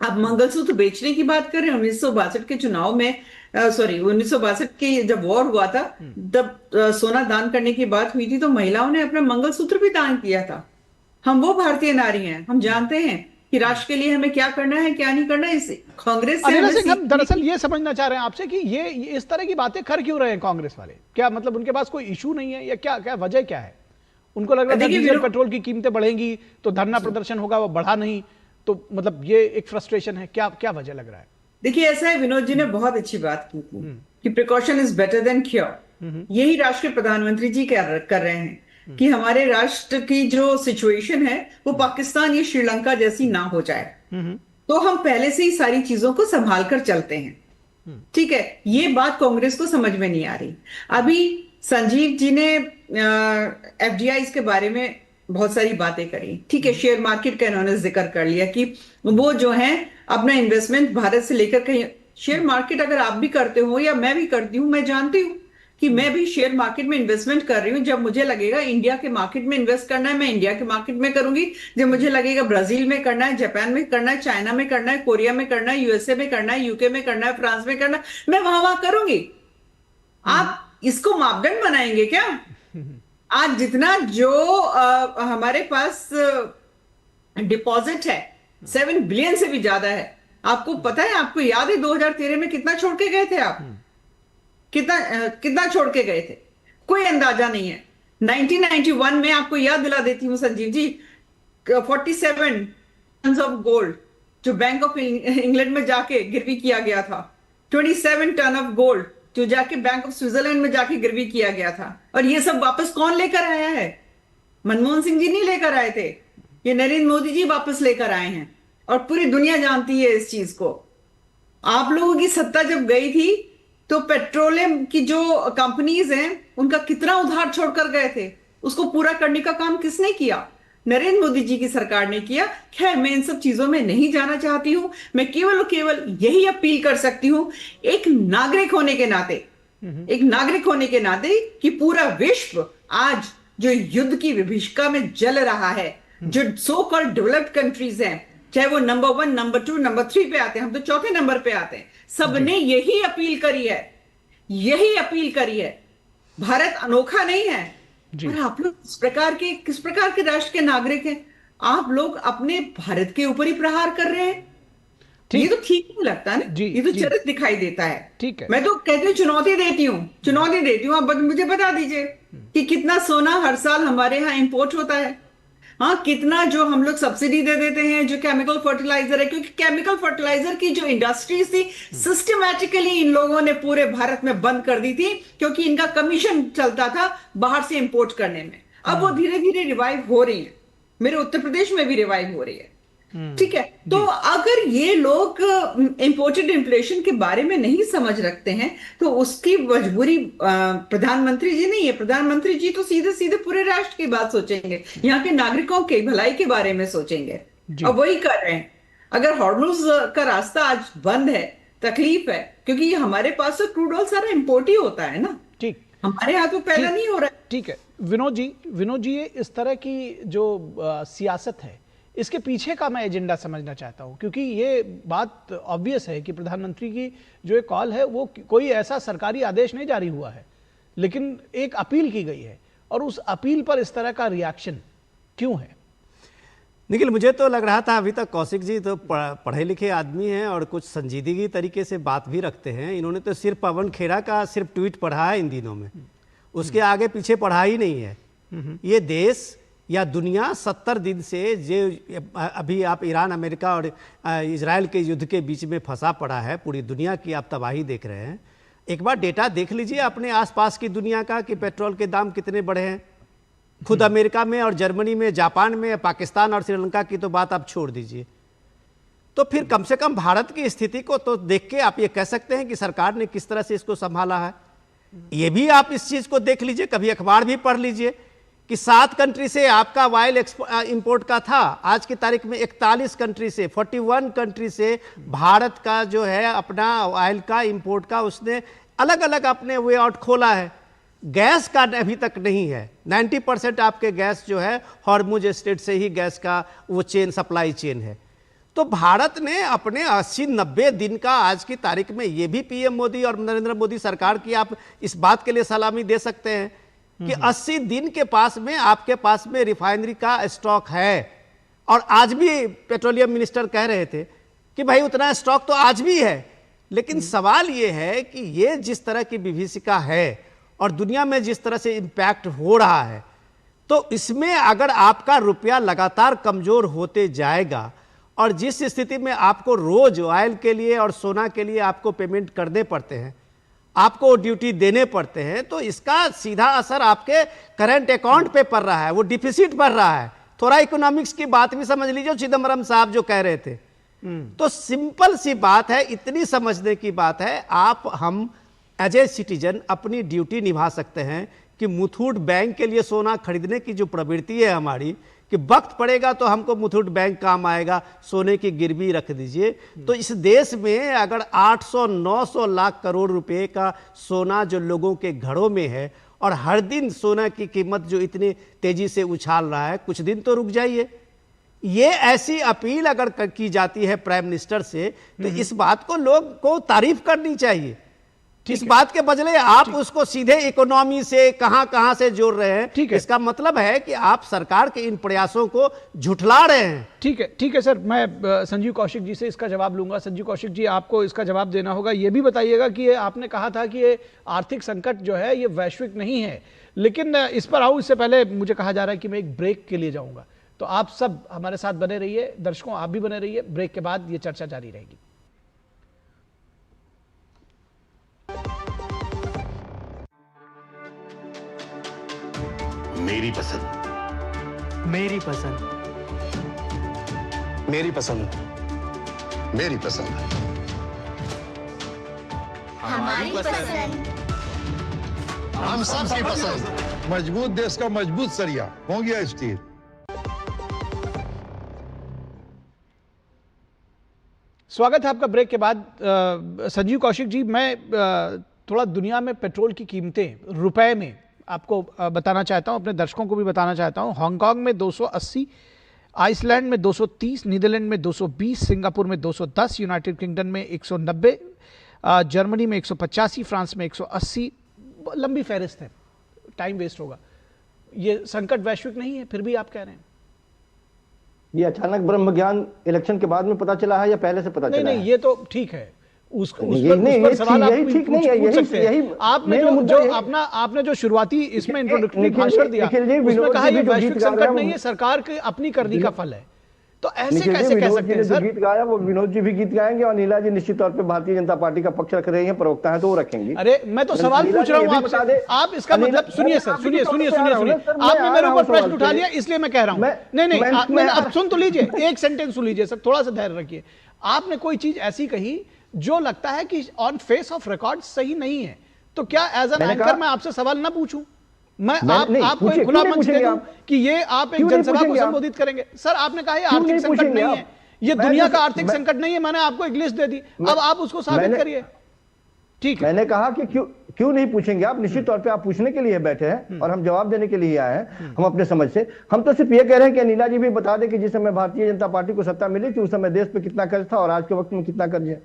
S8: आप मंगलसूत्र बेचने की बात कर रहे हैं। 1962 के चुनाव में 1962 की जब वॉर हुआ था तब सोना दान करने की बात हुई थी तो महिलाओं ने अपना मंगलसूत्र भी दान किया था। हम वो भारतीय नारी हैं, हम जानते हैं कि राष्ट्र के लिए हमें क्या करना है क्या नहीं करना है। इस कांग्रेस से
S1: हम दरअसल ये समझना चाह रहे हैं आपसे कि ये इस तरह की बातें कर क्यों रहे हैं कांग्रेस वाले? क्या मतलब उनके पास कोई इशू नहीं है या क्या क्या वजह क्या है? उनको लग रहा है डीजल पेट्रोल की कीमतें बढ़ेंगी तो धरना प्रदर्शन होगा, वो बढ़ा नहीं, तो मतलब ये एक फ्रस्ट्रेशन है, क्या क्या वजह लग रहा है?
S8: देखिए, ऐसा है, विनोद जी ने बहुत अच्छी बात की थी कि precaution is better than cure. यही राष्ट्र के प्रधानमंत्री जी कर रहे हैं कि हमारे राष्ट्र की जो सिचुएशन है वो पाकिस्तान या श्रीलंका जैसी ना हो जाए, तो हम पहले से ही सारी चीजों को संभाल कर चलते हैं। ठीक है, ये बात कांग्रेस को समझ में नहीं आ रही। अभी संजीव जी ने एफडीआईज के बारे में बहुत सारी बातें करी, ठीक है, शेयर मार्केट का इन्होंने जिक्र कर लिया कि वो जो है अपना इन्वेस्टमेंट भारत से लेकर कहीं, शेयर मार्केट अगर आप भी करते हो या मैं भी करती हूँ, मैं जानती हूँ कि मैं भी शेयर मार्केट में इन्वेस्टमेंट कर रही हूँ। जब मुझे लगेगा इंडिया के मार्केट में इन्वेस्ट करना है, मैं इंडिया के मार्केट में करूंगी। जब मुझे लगेगा ब्राजील में करना है, जापान में करना है, चाइना में करना है, कोरिया में करना है, यूएसए में करना है, यूके में करना है, फ्रांस में करना है, मैं वहां करूंगी। आप इसको मापदंड बनाएंगे क्या? आज जितना जो हमारे पास डिपॉजिट है 7 बिलियन से भी ज्यादा है। आपको पता है, आपको याद है 2013 में कितना छोड़ के गए थे आप? कितना छोड़ के गए थे? कोई अंदाजा नहीं है। 1991 में आपको याद दिला देती हूँ Sanjeev ji, 47 ton of gold जो बैंक ऑफ इंग्लैंड में जाके गिरवी किया गया था, 27 टन ऑफ गोल्ड जो जाके बैंक ऑफ स्विट्जरलैंड में जाके गिरवी किया गया था। और ये सब वापस कौन लेकर आया है? मनमोहन सिंह जी नहीं लेकर आए थे, ये नरेंद्र मोदी जी वापस लेकर आए हैं। और पूरी दुनिया जानती है इस चीज को। आप लोगों की सत्ता जब गई थी तो पेट्रोलियम की जो कंपनीज हैं उनका कितना उधार छोड़कर गए थे, उसको पूरा करने का काम किसने किया? नरेंद्र मोदी जी की सरकार ने किया। खैर, मैं इन सब चीजों में नहीं जाना चाहती हूं। मैं केवल और केवल यही अपील कर सकती हूं एक नागरिक होने के नाते, कि पूरा विश्व आज जो युद्ध की विभीषिका में जल रहा है, जो सो कॉल्ड डेवलप्ड कंट्रीज हैं, चाहे वो नंबर 1, नंबर 2, नंबर 3 पे आते हैं, हम तो चौथे नंबर पे आते हैं, सबने यही अपील करी है भारत अनोखा नहीं है। और आप लोग किस प्रकार के राष्ट्र के नागरिक हैं? आप लोग अपने भारत के ऊपर ही प्रहार कर रहे हैं। ये तो ठीक नहीं लगता ना, ये तो चरित्र दिखाई देता है।
S1: ठीक है,
S8: मैं तो कहती हूँ, चुनौती देती हूँ, आप मुझे बता दीजिए कि कितना सोना हर साल हमारे यहाँ इंपोर्ट होता है। हाँ, कितना जो हम लोग सब्सिडी दे देते हैं जो केमिकल फर्टिलाइजर है, क्योंकि केमिकल फर्टिलाइजर की जो इंडस्ट्रीज थी सिस्टमैटिकली इन लोगों ने पूरे भारत में बंद कर दी थी, क्योंकि इनका कमीशन चलता था बाहर से इंपोर्ट करने में। अब वो धीरे धीरे रिवाइव हो रही है, मेरे उत्तर प्रदेश में भी रिवाइव हो रही है। ठीक है, तो अगर ये लोग इंपोर्टेड इन्फ्लेशन के बारे में नहीं समझ रखते हैं तो उसकी मजबूरी प्रधानमंत्री जी नहीं है। प्रधानमंत्री जी तो सीधे सीधे पूरे राष्ट्र की बात सोचेंगे, यहाँ के नागरिकों के भलाई के बारे में सोचेंगे, और वही कर रहे हैं। अगर हॉर्मुज का रास्ता आज बंद है, तकलीफ है, क्योंकि ये हमारे पास तो क्रूड ऑयल सारा इंपोर्ट ही होता है ना।
S1: ठीक,
S8: हमारे यहाँ तो पैदा नहीं हो रहा है।
S1: ठीक है विनोद जी, इस तरह की जो सियासत है इसके पीछे का मैं एजेंडा समझना चाहता हूं, क्योंकि ये बात ऑब्वियस है कि प्रधानमंत्री की जो एक कॉल है वो कोई ऐसा सरकारी आदेश नहीं जारी हुआ है, लेकिन एक अपील की गई है, और उस अपील पर इस तरह का रिएक्शन क्यों है?
S6: निखिल, मुझे तो लग रहा था अभी तक कौशिक जी तो पढ़े लिखे आदमी हैं और कुछ संजीदगी तरीके से बात भी रखते हैं। इन्होंने तो सिर्फ पवन खेड़ा का सिर्फ ट्वीट पढ़ा है इन दिनों में, उसके आगे पीछे पढ़ा ही नहीं है। ये देश या दुनिया 70 दिन से जो अभी आप ईरान, अमेरिका और इजराइल के युद्ध के बीच में फंसा पड़ा है, पूरी दुनिया की आप तबाही देख रहे हैं। एक बार डेटा देख लीजिए अपने आसपास की दुनिया का कि पेट्रोल के दाम कितने बढ़े हैं। खुद अमेरिका में और जर्मनी में, जापान में, पाकिस्तान और श्रीलंका की तो बात आप छोड़ दीजिए। तो फिर कम से कम भारत की स्थिति को तो देख के आप ये कह सकते हैं कि सरकार ने किस तरह से इसको संभाला है। ये भी आप इस चीज़ को देख लीजिए, कभी अखबार भी पढ़ लीजिए कि 7 कंट्री से आपका ऑयल इंपोर्ट का था, आज की तारीख में 41 कंट्री से, 41 कंट्री से भारत का जो है अपना ऑयल का इंपोर्ट का उसने अलग अलग अपने वे आउट खोला है। गैस का अभी तक नहीं है। 90% आपके गैस जो है हॉर्मुज स्ट्रेट से ही गैस का वो चेन, सप्लाई चेन है। तो भारत ने अपने 80-90 दिन का आज की तारीख में, ये भी पीएम मोदी और नरेंद्र मोदी सरकार की आप इस बात के लिए सलामी दे सकते हैं कि 80 दिन के पास में आपके पास में रिफाइनरी का स्टॉक है। और आज भी पेट्रोलियम मिनिस्टर कह रहे थे कि भाई उतना स्टॉक तो आज भी है, लेकिन सवाल ये है कि ये जिस तरह की विभीषिका है और दुनिया में जिस तरह से इम्पैक्ट हो रहा है, तो इसमें अगर आपका रुपया लगातार कमजोर होते जाएगा और जिस स्थिति में आपको रोज ऑयल के लिए और सोना के लिए आपको पेमेंट करने पड़ते हैं, आपको ड्यूटी देने पड़ते हैं, तो इसका सीधा असर आपके करंट अकाउंट पे पड़ रहा है, वो डिफिसिट बढ़ रहा है। थोड़ा इकोनॉमिक्स की बात भी समझ लीजिए, चिदम्बरम साहब जो कह रहे थे। तो सिंपल सी बात है, इतनी समझने की बात है, हम एज ए सिटीजन अपनी ड्यूटी निभा सकते हैं कि मुथूट बैंक के लिए सोना खरीदने की जो प्रवृत्ति है हमारी, कि वक्त पड़ेगा तो हमको मुथूट बैंक काम आएगा, सोने की गिरवी रख दीजिए। तो इस देश में अगर 800-900 लाख करोड़ रुपए का सोना जो लोगों के घरों में है और हर दिन सोना की कीमत जो इतनी तेजी से उछाल रहा है, कुछ दिन तो रुक जाइए। ये ऐसी अपील अगर की जाती है प्राइम मिनिस्टर से, तो इस बात को लोग को तारीफ करनी चाहिए। इस बात के बदले आप उसको सीधे इकोनॉमी से कहां से जोड़ रहे हैं। इसका मतलब है कि आप सरकार के इन प्रयासों को झुठला रहे हैं।
S1: ठीक है सर, मैं संजीव कौशिक जी से इसका जवाब लूंगा। संजीव कौशिक जी, आपको इसका जवाब देना होगा। ये भी बताइएगा कि ये आपने कहा था कि ये आर्थिक संकट जो है ये वैश्विक नहीं है, लेकिन इस पर आऊं इससे पहले मुझे कहा जा रहा है कि मैं एक ब्रेक के लिए जाऊंगा, तो आप सब हमारे साथ बने रहिए, दर्शकों आप भी बने रहिए। ब्रेक के बाद ये चर्चा जारी रहेगी।
S9: मेरी पसंद,
S10: मेरी पसंद,
S9: मेरी पसंद, मेरी पसंद,
S11: हमारी पसंद,
S9: हम सबकी पसंद।
S12: मजबूत देश का मजबूत सरिया हो गया स्टील।
S1: स्वागत है आपका ब्रेक के बाद। संजीव कौशिक जी, मैं थोड़ा दुनिया में पेट्रोल की कीमतें रुपए में आपको बताना चाहता हूं, अपने दर्शकों को भी बताना चाहता हूं। हांगकांग में 280, आइसलैंड में 230, नीदरलैंड में 220, सिंगापुर में 210, यूनाइटेड किंगडम में 190, जर्मनी में 185, फ्रांस में 180, लंबी फहरिस्त है। टाइम वेस्ट होगा। ये संकट वैश्विक नहीं है, फिर भी आप कह रहे हैं।
S7: ये अचानक ब्रह्म ज्ञान इलेक्शन के बाद में पता चला है या पहले से पता चला है?
S1: नहीं, ये तो ठीक है, उस पर
S7: सवाल आप पूछ सकते हैं।
S1: आपने जो शुरुआती इसमें इंट्रोडक्टरी भाषण दिया उसमें कहा ये वैश्विक संकट नहीं है, सरकार की अपनी करनी का फल है, तो ऐसे कैसे कह सकते हैं सर?
S7: गीत गाया वो विनोद जी भी गीत गाएंगे और नीला जी निश्चित तौर पे भारतीय जनता पार्टी का पक्ष रख रहे हैं, प्रवक्ता है तो वो रखेंगे।
S1: अरे मैं तो सवाल पूछ रहा हूँ आपसे, आप इसका मतलब सुनिए सर, सुनिए, आपने मेरे ऊपर प्रश्न उठा लिया इसलिए मैं कह रहा हूँ। नहीं, आप सुन तो लीजिए, एक सेंटेंस सुन लीजिए सर, थोड़ा सा धैर्य रखिए। आपने कोई चीज ऐसी कही जो लगता है कि ऑन फेस ऑफ रिकॉर्ड सही नहीं है, तो क्या एज एन एंकर मैं आपसे सवाल ना पूछूं? आपको एक खुला मंच दे दूं कि ये आप एक जनसभा को संबोधित करेंगे। सर आपने कहा ये आर्थिक संकट नहीं है, ये दुनिया का आर्थिक संकट नहीं है, मैंने आपको एक लिस्ट दे दी, अब आप उसको साबित करिए। ठीक है,
S7: मैंने कहा कि क्यों नहीं पूछेंगे आप? निश्चित तौर पे आप पूछने के लिए बैठे हैं और हम जवाब देने के लिए आए हैं, हम अपने समझ से। हम तो सिर्फ ये कह रहे हैं कि अनिला जी भी बता दें कि जिस समय भारतीय जनता पार्टी को सत्ता मिली थी उस समय देश पे कितना कर्ज था और आज के वक्त में कितना कर्ज है।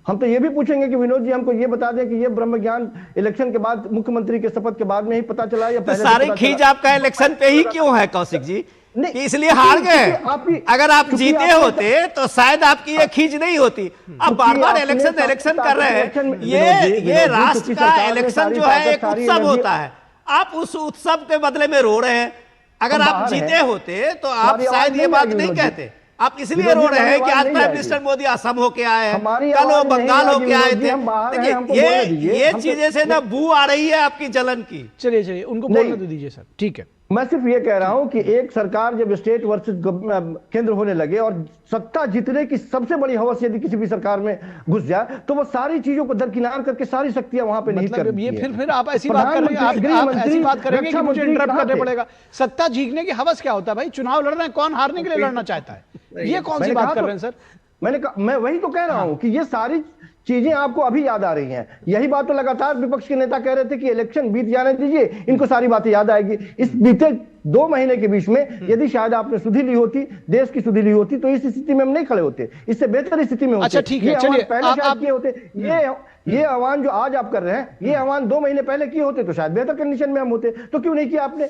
S7: हम तो ये भी पूछेंगे कि विनोद जी हमको ये बता दें कि ये ब्रह्म ज्ञान इलेक्शन के बाद मुख्यमंत्री के शपथ के बाद में ही पता चला या पहले?
S6: सारी खींच आपका इलेक्शन पे ही क्यों है कौशिक जी? इसलिए हार गए। अगर आप जीते होते तो शायद आपकी ये खींच नहीं होती। अब बार बार इलेक्शन कर रहे हैं। ये राष्ट्र का इलेक्शन जो है एक उत्सव होता है, आप उस उत्सव के बदले में रो रहे हैं। अगर आप जीते होते तो आप शायद ये बात नहीं कहते। आप इसलिए रो रहे हैं कि आज प्राइम मिनिस्टर मोदी असम होके आए हैं, कल वो बंगाल होके आए थे। देखिए ये चीजें से ना बू आ रही है आपकी जलन की।
S1: चलिए उनको बोलने तो दीजिए सर। ठीक है,
S7: मैं सिर्फ ये कह रहा हूं कि एक सरकार जब स्टेट वर्सेस केंद्र होने लगे और सत्ता जीतने की सबसे बड़ी हवस यदि किसी भी सरकार में घुस जाए तो वो सारी चीजों को दरकिनार करके सारी शक्तियां वहां पे नहीं कर।
S1: ये फिर आप ऐसी बात कर रहे हैं, आप ऐसी बात करेंगे कि मुझे इंटरप्ट करना पड़ेगा। सत्ता जीतने की हवस क्या होता है भाई? चुनाव लड़ रहे हैं, कौन हारने के लिए लड़ना चाहता है? ये कौन सी बात कर रहे हैं सर?
S7: मैं वही तो कह रहा हूं कि ये सारी चीजें आपको अभी याद आ रही हैं। यही बात तो लगातार विपक्ष के नेता कह रहे थे कि इलेक्शन बीत जाने दीजिए, इनको सारी बातें याद आएगी। इस बीते 2 महीने के बीच में यदि शायद आपने सुधि ली होती, देश की सुधि ली होती, तो इस स्थिति में हम नहीं खड़े होते, इससे बेहतर स्थिति में होते।
S1: अच्छा ठीक है, चलिए
S7: पहले शायद किए होते। ये आह्वान जो आज आप कर रहे हैं, ये आह्वान 2 महीने पहले किए होते तो शायद बेहतर कंडीशन में हम होते। तो क्यों नहीं किया आपने?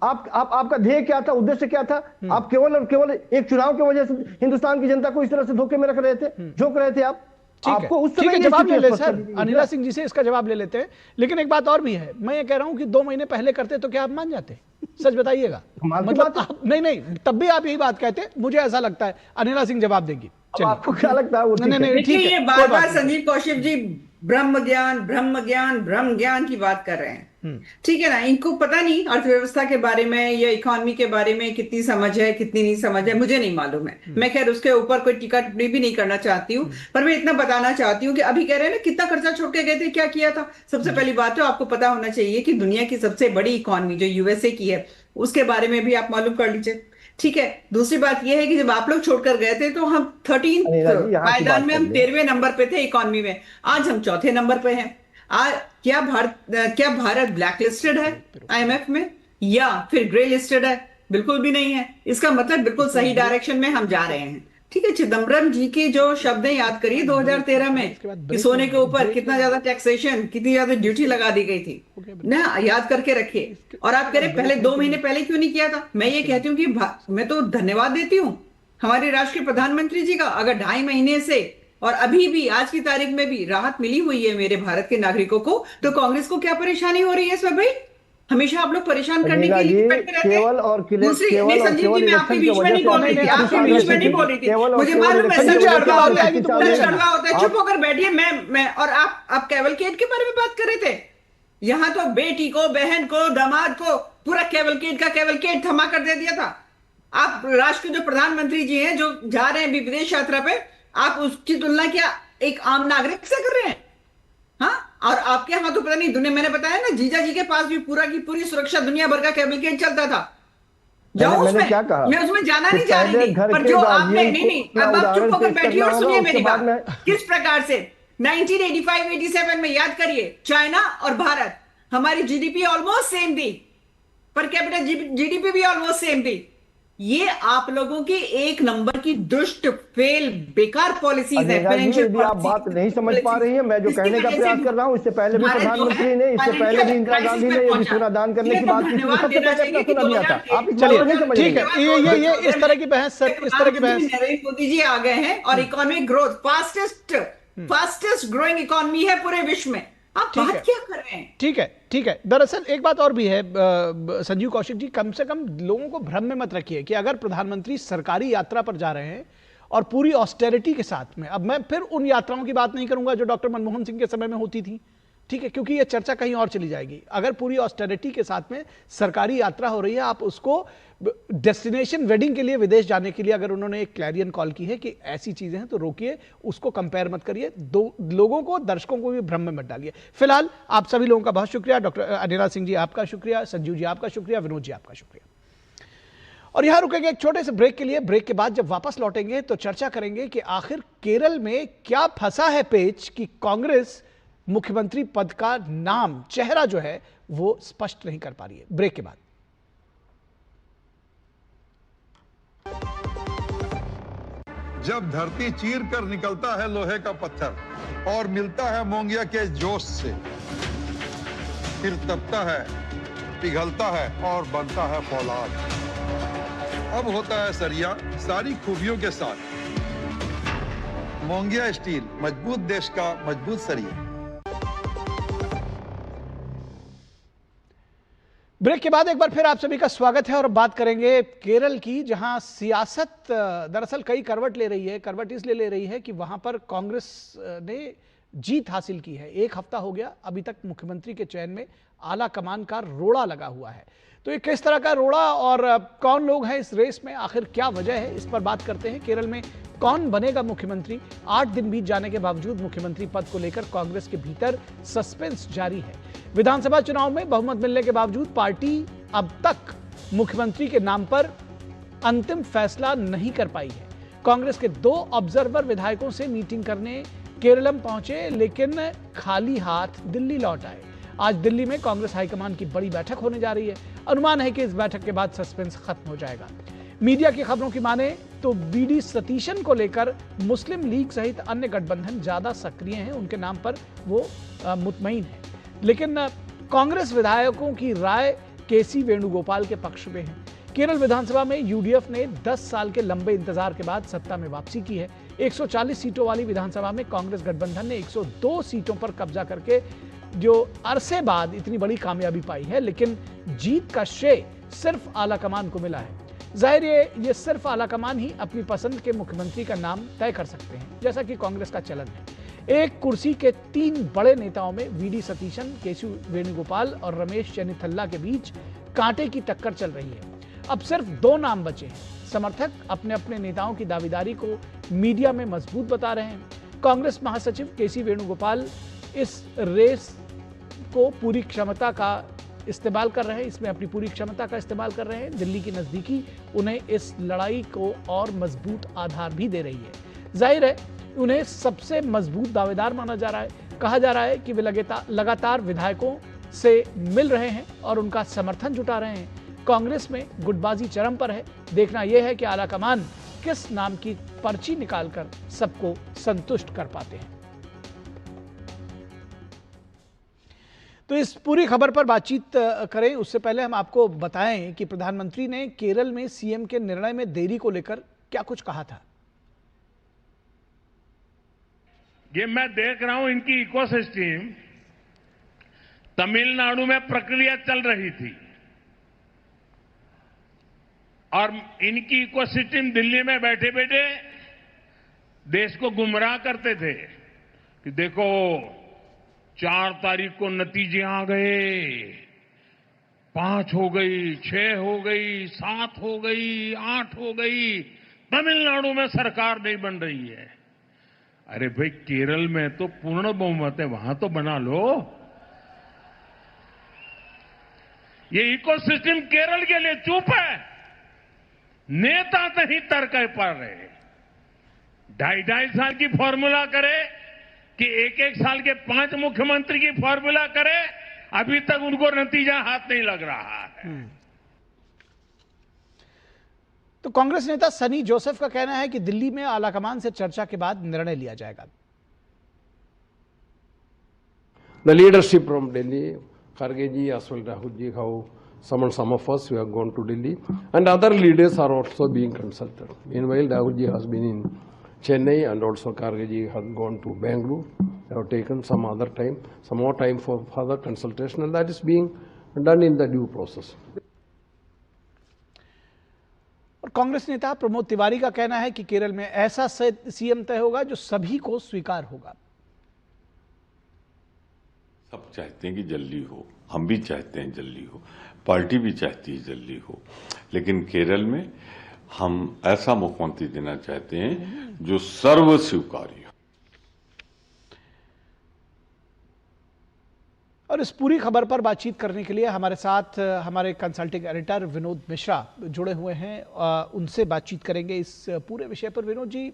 S7: आपका ध्येय क्या था, उद्देश्य क्या था? आप केवल और केवल एक चुनाव की वजह से हिंदुस्तान की जनता को इस तरह से धोखे में रख रहे थे, झोंक रहे थे आप।
S1: आपको उस समय जवाब ले ले सर, अनिला सिंह जी से इसका जवाब ले लेते हैं। लेकिन एक बात और भी है, मैं ये कह रहा हूं कि 2 महीने पहले करते तो क्या आप मान जाते? सच बताइएगा। मतलब आप नहीं, तब भी आप यही बात कहते, मुझे ऐसा लगता है। अनिला सिंह जवाब देंगी।
S7: आपको क्या लगता है?
S8: नहीं, ये बार-बार संजीव कौशिक जी ब्रह्म ज्ञान की बात कर रहे हैं। ठीक है ना, इनको पता नहीं अर्थव्यवस्था के बारे में या इकोनॉमी के बारे में कितनी समझ है, कितनी नहीं समझ है, मुझे नहीं मालूम है। मैं खैर उसके ऊपर कोई टीका टिप्पणी भी नहीं करना चाहती हूँ, पर मैं इतना बताना चाहती हूँ कि अभी कह रहे हैं ना कितना खर्चा छोड़ के गए थे, क्या किया था। सबसे पहली बात तो आपको पता होना चाहिए कि दुनिया की सबसे बड़ी इकोनॉमी जो यूएसए की है, उसके बारे में भी आप मालूम कर लीजिए। ठीक है, दूसरी बात यह है कि जब आप लोग छोड़कर गए थे तो हम 13 पायदान में हम 13वें नंबर पे थे इकोनॉमी में, आज हम 4थे नंबर पे हैं। क्या भारत ब्लैक लिस्टेड है आईएमएफ में या फिर ग्रे लिस्टेड है? बिल्कुल भी नहीं है। इसका मतलब बिल्कुल सही डायरेक्शन में हम जा रहे हैं। ठीक है, चिदम्बरम जी की जो शब्दें याद करिए 2013 में कि सोने के ऊपर कितना ज्यादा टैक्सेशन, कितनी ज्यादा ड्यूटी लगा दी गई थी ना, याद करके रखिए। और आप कह रहे पहले 2 महीने पहले क्यों नहीं किया था? मैं ये कहती हूँ कि मैं तो धन्यवाद देती हूँ हमारे राष्ट्रीय प्रधानमंत्री जी का। अगर 2.5 महीने से और अभी भी आज की तारीख में भी राहत मिली हुई है मेरे भारत के नागरिकों को, तो कांग्रेस को क्या परेशानी हो रही है इसमें? भाई हमेशा आप लोग परेशान करने के लिए बैठे रहते हैं। दूसरी संजीव जी, मैं आपके बीच में नहीं बोल रही थी, आपके बीच में नहीं बोल रही थी। मुझे मालूम है सच कड़वा होता है, चुप होकर बैठिए। मैं और आप कैवलकेड के बारे में बात कर रहे थे। यहाँ तो बेटी को, बहन को, दामाद को पूरा कैवलकेड थमा कर दे दिया था। आप राष्ट्र के जो प्रधानमंत्री जी हैं, जो जा रहे हैं विदेश यात्रा पे, आप उसकी तुलना क्या एक आम नागरिक से कर रहे हैं? हाँ, और आपके यहाँ तो पता नहीं दुनिया, मैंने बताया ना, जीजा जी के पास भी पूरा की पूरी सुरक्षा दुनिया भर का कैबिनेट चलता था। जाओ उसमें, क्या कहा? मैं उसमें जाना नहीं चाह रही थी, पर जो आपने नहीं, अब आप चुप होकर बैठिए और सुनिए मेरी बात। किस प्रकार से 1985-87 में याद करिए, चाइना और भारत, हमारी जीडीपी ऑलमोस्ट सेम थी, पर कैपिटल जीडीपी भी ऑलमोस्ट सेम थी। ये आप लोगों की एक नंबर की दुष्ट, फेल, बेकार पॉलिसीज है।
S7: यदि आप बात नहीं समझ पा रही हैं, मैं जो कहने का प्रयास कर रहा हूं, इससे पहले भी प्रधानमंत्री ने, इससे पहले भी इंदिरा गांधी ने यदि सोना दान करने की बात की थी, सबसे पहले अपना सोना दिया था। आप इस बात को नहीं समझ रही हैं।
S1: ये इस तरह की बहस, इस तरह की बहस।
S8: नरेंद्र मोदी जी आ गए हैं और economic growth fastest growing economy है पूरे विश्व में। आप बात क्या कर रहे हैं?
S1: ठीक है। दरअसल एक बात और भी है संजीव कौशिक जी, कम से कम लोगों को भ्रम में मत रखिए कि अगर प्रधानमंत्री सरकारी यात्रा पर जा रहे हैं और पूरी ऑस्टेरिटी के साथ में, अब मैं फिर उन यात्राओं की बात नहीं करूंगा जो डॉक्टर मनमोहन सिंह के समय में होती थी, ठीक है, क्योंकि यह चर्चा कहीं और चली जाएगी। अगर पूरी ऑस्टेरिटी के साथ में सरकारी यात्रा हो रही है, आप उसको डेस्टिनेशन वेडिंग के लिए, विदेश जाने के लिए अगर उन्होंने एक क्लैरियन कॉल की है कि ऐसी चीजें हैं, तो रोकिए, उसको कंपेयर मत करिए, लोगों को, दर्शकों को भी भ्रम में मत डालिए। फिलहाल आप सभी लोगों का बहुत शुक्रिया। डॉक्टर अनिला सिंह जी आपका शुक्रिया, संजीव जी आपका शुक्रिया, विनोद जी आपका शुक्रिया। और यहां रुकेंगे एक छोटे से ब्रेक के लिए। ब्रेक के बाद जब वापस लौटेंगे तो चर्चा करेंगे कि आखिर केरल में क्या फंसा है पेच कि कांग्रेस मुख्यमंत्री पद का नाम, चेहरा जो है वो स्पष्ट नहीं कर पा रही है। ब्रेक के बाद।
S12: जब धरती चीर कर निकलता है लोहे का पत्थर और मिलता है मोंगिया के जोश से, फिर तपता है, पिघलता है और बनता है फौलाद। अब होता है सरिया सारी खूबियों के साथ। मोंगिया स्टील, मजबूत देश का मजबूत सरिया।
S1: ब्रेक के बाद एक बार फिर आप सभी का स्वागत है और बात करेंगे केरल की, जहां सियासत दरअसल कई करवट ले रही है। करवट इसलिए ले रही है कि वहां पर कांग्रेस ने जीत हासिल की है। एक हफ्ता हो गया, अभी तक मुख्यमंत्री के चयन में आला कमान का रोड़ा लगा हुआ है। तो ये किस तरह का रोड़ा और कौन लोग हैं इस रेस में, आखिर क्या वजह है, इस पर बात करते हैं। केरल में कौन बनेगा मुख्यमंत्री? 8 दिन बीत जाने के बावजूद मुख्यमंत्री पद को लेकर कांग्रेस के भीतर सस्पेंस जारी है। विधानसभा चुनाव में बहुमत मिलने के बावजूद पार्टी अब तक मुख्यमंत्री के नाम पर अंतिम फैसला नहीं कर पाई है। कांग्रेस के 2 ऑब्जर्वर विधायकों से मीटिंग करने केरलम पहुंचे, लेकिन खाली हाथ दिल्ली लौट आए। आज दिल्ली में कांग्रेस हाईकमान की बड़ी बैठक होने जा रही है। अनुमान है कि इस बैठक के बाद सस्पेंस खत्म हो जाएगा। मीडिया की खबरों की माने तो बीडी सतीशन को लेकर मुस्लिम लीग सहित अन्य गठबंधन ज्यादा सक्रिय हैं, उनके नाम पर वो मुतमईन है। लेकिन कांग्रेस विधायकों की राय केसी वेणुगोपाल के पक्ष में है। केरल विधानसभा में यूडीएफ ने 10 साल के लंबे इंतजार के बाद सत्ता में वापसी की है। 140 सीटों वाली विधानसभा में कांग्रेस गठबंधन ने 102 सीटों पर कब्जा करके जो अरसे बाद इतनी बड़ी कामयाबी पाई है, लेकिन जीत का श्रेय सिर्फ आलाकमान को मिला है। जाहिर ये सिर्फ आलाकमान ही अपनी पसंद के मुख्यमंत्री का नाम तय कर सकते हैं, जैसा कि कांग्रेस का चलन है। एक कुर्सी के 3 बड़े नेताओं में वीडी सतीशन, केसी वेणुगोपाल और रमेश चेन्निथल्ला के बीच कांटे की टक्कर चल रही है। अब सिर्फ 2 नाम बचे हैं। समर्थक अपने अपने नेताओं की दावेदारी को मीडिया में मजबूत बता रहे हैं। कांग्रेस महासचिव केसी वेणुगोपाल इस रेस को पूरी क्षमता का इस्तेमाल कर रहे हैं, इसमें अपनी पूरी क्षमता का इस्तेमाल कर रहे हैं। दिल्ली की नजदीकी उन्हें इस लड़ाई को और मजबूत आधार भी दे रही है। जाहिर है उन्हें सबसे मजबूत दावेदार माना जा रहा है। कहा जा रहा है कि वे लगातार विधायकों से मिल रहे हैं और उनका समर्थन जुटा रहे हैं। कांग्रेस में गुटबाजी चरम पर है। देखना यह है कि आलाकमान किस नाम की पर्ची निकालकर सबको संतुष्ट कर पाते हैं। तो इस पूरी खबर पर बातचीत करें उससे पहले हम आपको बताएं कि प्रधानमंत्री ने केरल में सीएम के निर्णय में देरी को लेकर क्या कुछ कहा था।
S2: ये मैं देख रहा हूं, इनकी इकोसिस्टम तमिलनाडु में प्रक्रिया चल रही थी और इनकी इकोसिस्टम दिल्ली में बैठे बैठे देश को गुमराह करते थे कि देखो 4 तारीख को नतीजे आ गए, 5 हो गई, 6 हो गई, 7 हो गई, 8 हो गई, तमिलनाडु में सरकार नहीं बन रही है। अरे भाई, केरल में तो पूर्ण बहुमत है, वहां तो बना लो। ये इकोसिस्टम केरल के लिए चुप है, नेता नहीं तर्क पा रहे। 2.5 साल की फॉर्मूला करे कि 1-1 साल के 5 मुख्यमंत्री की फॉर्मूला करे, अभी तक उनको नतीजा हाथ नहीं लग रहा है।
S1: तो कांग्रेस नेता सनी जोसेफ का कहना है कि दिल्ली में आलाकमान से चर्चा के बाद निर्णय लिया जाएगा।
S10: The leadership from Delhi, Kharge ji as well Rahul ji have summoned some of us. We have gone to Delhi, and other leaders are also being consulted. Meanwhile, Rahul ji has been in Chennai, and also Kharge ji has gone to Bangalore. They have taken some more time for further consultation, and that is being done in the due process.
S1: और कांग्रेस नेता प्रमोद तिवारी का कहना है कि केरल में ऐसा CM तय होगा जो सभी को स्वीकार होगा।
S13: सब चाहते हैं कि जल्दी हो, हम भी चाहते हैं जल्दी हो, पार्टी भी चाहती है जल्दी हो, लेकिन केरल में हम ऐसा मुख्यमंत्री देना चाहते हैं जो सर्व स्वीकार्य हो।
S1: और इस पूरी खबर पर बातचीत करने के लिए हमारे साथ हमारे कंसल्टिंग एडिटर विनोद मिश्रा जुड़े हुए हैं। उनसे बातचीत करेंगे इस पूरे विषय पर। विनोद जी,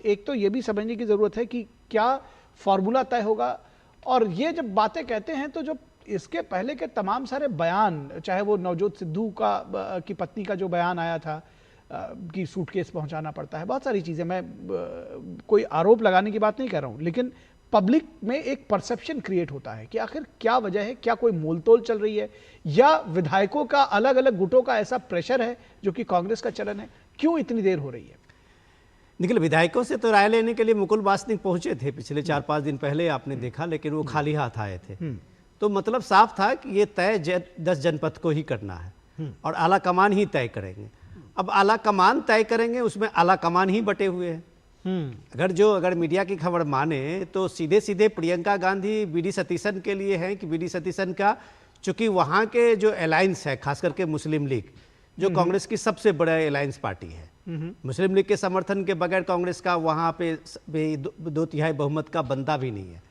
S1: एक तो ये भी समझने की ज़रूरत है कि क्या फॉर्मूला तय होगा, और ये जब बातें कहते हैं तो जो इसके पहले के तमाम सारे बयान, चाहे वो नवजोत सिद्धू की पत्नी का जो बयान आया था कि सूटकेस पहुंचाना पड़ता है, बहुत सारी चीज़ें, मैं कोई आरोप लगाने की बात नहीं कर रहा हूँ, लेकिन पब्लिक में एक परसेप्शन क्रिएट होता है कि आखिर क्या वजह है, क्या कोई मोलतोल चल रही है, या विधायकों का अलग अलग गुटों का ऐसा प्रेशर है जो कि कांग्रेस का चलन है, क्यों इतनी देर हो रही है?
S6: निखिल, विधायकों से तो राय लेने के लिए मुकुल वासनिक पहुंचे थे पिछले 4-5 दिन पहले, आपने देखा, लेकिन वो खाली हाथ आए थे। तो मतलब साफ था कि ये तय 10 जनपद को ही करना है और आला कमान ही तय करेंगे। अब आला कमान तय करेंगे, उसमें आला कमान ही बटे हुए हैं। अगर मीडिया की खबर माने तो सीधे सीधे प्रियंका गांधी बीडी सतीशन के लिए हैं कि बीडी सतीशन का, चूंकि वहाँ के जो अलायंस है, खास करके मुस्लिम लीग जो कांग्रेस की सबसे बड़ा अलायंस पार्टी है, मुस्लिम लीग के समर्थन के बगैर कांग्रेस का वहाँ पे 2/3 बहुमत का बनता भी नहीं है।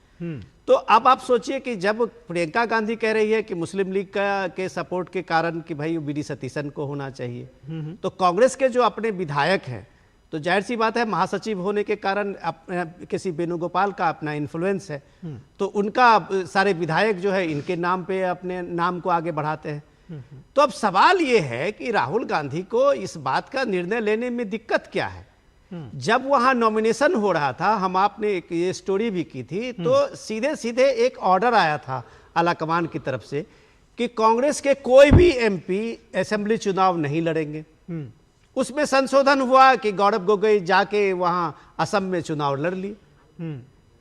S6: तो अब आप सोचिए कि जब प्रियंका गांधी कह रही है कि मुस्लिम लीग के सपोर्ट के कारण कि भाई बीडी सतीशन को होना चाहिए, तो कांग्रेस के जो अपने विधायक हैं, तो जाहिर सी बात है महासचिव होने के कारण किसी वेणुगोपाल का अपना इन्फ्लुएंस है, तो उनका सारे विधायक जो है इनके नाम पे अपने नाम को आगे बढ़ाते हैं। तो अब सवाल ये है कि राहुल गांधी को इस बात का निर्णय लेने में दिक्कत क्या है? जब वहां नॉमिनेशन हो रहा था, हम आपने एक ये स्टोरी भी की थी, तो सीधे सीधे एक ऑर्डर आया था आलाकमान की तरफ से कि कांग्रेस के कोई भी एमपी असेंबली चुनाव नहीं लड़ेंगे। उसमें संशोधन हुआ कि गौरव गोगोई जाके वहां असम में चुनाव लड़ लिए।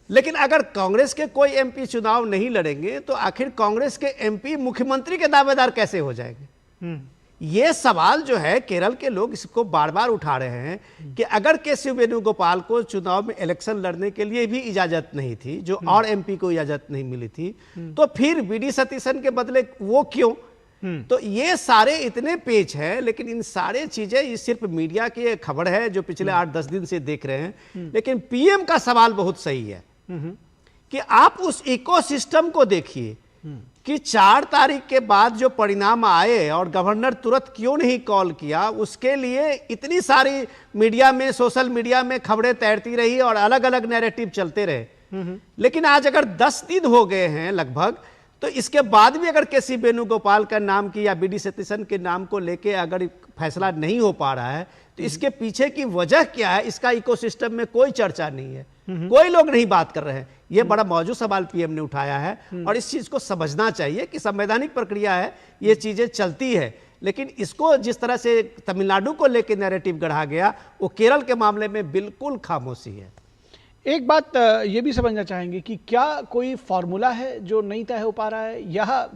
S6: लेकिन अगर कांग्रेस के कोई एमपी चुनाव नहीं लड़ेंगे तो आखिर कांग्रेस के एमपी मुख्यमंत्री के दावेदार कैसे हो जाएंगे? ये सवाल जो है केरल के लोग इसको बार बार उठा रहे हैं कि अगर के वेणुगोपाल को चुनाव में इलेक्शन लड़ने के लिए भी इजाजत नहीं थी, जो और एमपी को इजाजत नहीं मिली थी, तो फिर बीडी सतीशन के बदले वो क्यों? तो ये सारे इतने पेच हैं, लेकिन इन सारे चीजें ये सिर्फ मीडिया की खबर है जो पिछले 8-10 दिन से देख रहे हैं। लेकिन पीएम का सवाल बहुत सही है कि आप उस इकोसिस्टम को देखिए कि 4 तारीख के बाद जो परिणाम आए और गवर्नर तुरंत क्यों नहीं कॉल किया, उसके लिए इतनी सारी मीडिया में, सोशल मीडिया में खबरें तैरती रही और अलग अलग नैरेटिव चलते रहे। लेकिन आज अगर 10 दिन हो गए हैं लगभग, तो इसके बाद भी अगर के वेणुगोपाल का नाम की या बीडी सतीशन के नाम को लेके अगर फैसला नहीं हो पा रहा है, तो इसके पीछे की वजह क्या है? इसका इकोसिस्टम में कोई चर्चा नहीं है, कोई लोग नहीं बात कर रहे हैं। ये बड़ा मौजूद सवाल पीएम ने उठाया है और इस चीज को समझना चाहिए कि संवैधानिक प्रक्रिया है, ये चीजें चलती है, लेकिन इसको जिस तरह से तमिलनाडु को लेकर नैरेटिव गढ़ा गया, वो केरल के मामले में बिल्कुल खामोशी है।
S1: एक बात ये भी समझना चाहेंगे कि क्या कोई फॉर्मूला है जो नहीं तय हो पा रहा है, यह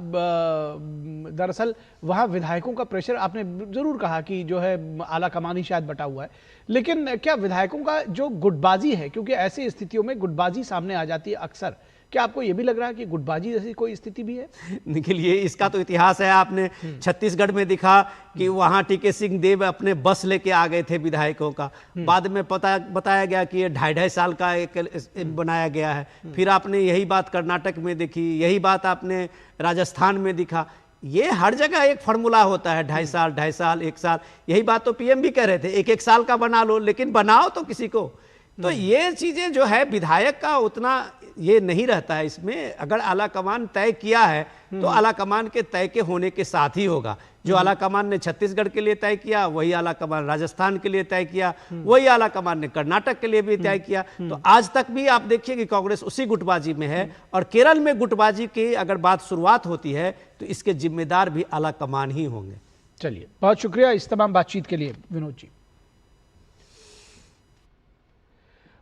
S1: दरअसल वहाँ विधायकों का प्रेशर? आपने जरूर कहा कि जो है आला कमान ही शायद बटा हुआ है, लेकिन क्या विधायकों का जो गुटबाजी है, क्योंकि ऐसी स्थितियों में गुटबाजी सामने आ जाती है अक्सर, क्या आपको यह भी लग रहा है कि गुटबाजी जैसी कोई स्थिति भी है?
S6: निखिल, ये इसका तो इतिहास है। आपने छत्तीसगढ़ में दिखा कि वहां टीके सिंह देव अपने बस लेके आ गए थे विधायकों का, बाद में बताया गया कि ये 2.5 साल का एक बनाया गया है। फिर आपने यही बात कर्नाटक में देखी, यही बात आपने राजस्थान में दिखा। ये हर जगह एक फार्मूला होता है, 2.5 साल, 1 साल। यही बात तो पीएम भी कह रहे थे, 1 साल का बना लो, लेकिन बनाओ तो किसी को। तो ये चीजें जो है विधायक का उतना ये नहीं रहता है इसमें। अगर आला कमान तय किया है तो आला कमान के तय के होने के साथ ही होगा। जो आला कमान ने छत्तीसगढ़ के लिए तय किया वही आला कमान राजस्थान के लिए तय किया, वही आला कमान ने कर्नाटक के लिए भी तय किया। तो आज तक भी आप देखिए कि कांग्रेस उसी गुटबाजी में है, और केरल में गुटबाजी की अगर बात शुरुआत होती है तो इसके जिम्मेदार भी आला कमान ही होंगे।
S1: चलिए, बहुत शुक्रिया इस तमाम बातचीत के लिए विनोद जी।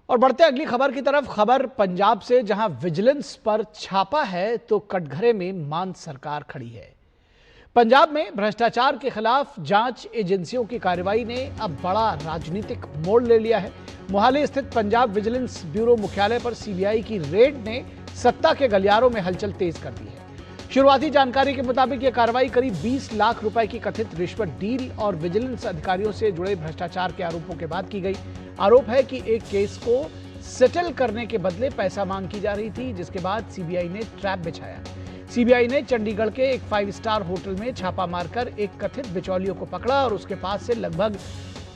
S1: और बढ़ते अगली खबर की तरफ। खबर पंजाब से, जहां विजिलेंस पर छापा है तो कटघरे में मान सरकार खड़ी है। पंजाब में भ्रष्टाचार के खिलाफ जांच एजेंसियों की कार्रवाई ने अब बड़ा राजनीतिक मोड़ ले लिया है। मोहाली स्थित पंजाब विजिलेंस ब्यूरो मुख्यालय पर सीबीआई की रेड ने सत्ता के गलियारों में हलचल तेज कर दी है। शुरुआती जानकारी के मुताबिक यह कार्रवाई करीब 20 लाख रुपए की कथित रिश्वत डील और विजिलेंस अधिकारियों से जुड़े भ्रष्टाचार के आरोपों के बाद की गई। आरोप है कि एक केस को सेटल करने के बदले पैसा मांग की जा रही थी, जिसके बाद सीबीआई ने ट्रैप बिछाया। सीबीआई ने चंडीगढ़ के एक 5 स्टार होटल में छापा मारकर एक कथित बिचौलियों को पकड़ा और उसके पास से लगभग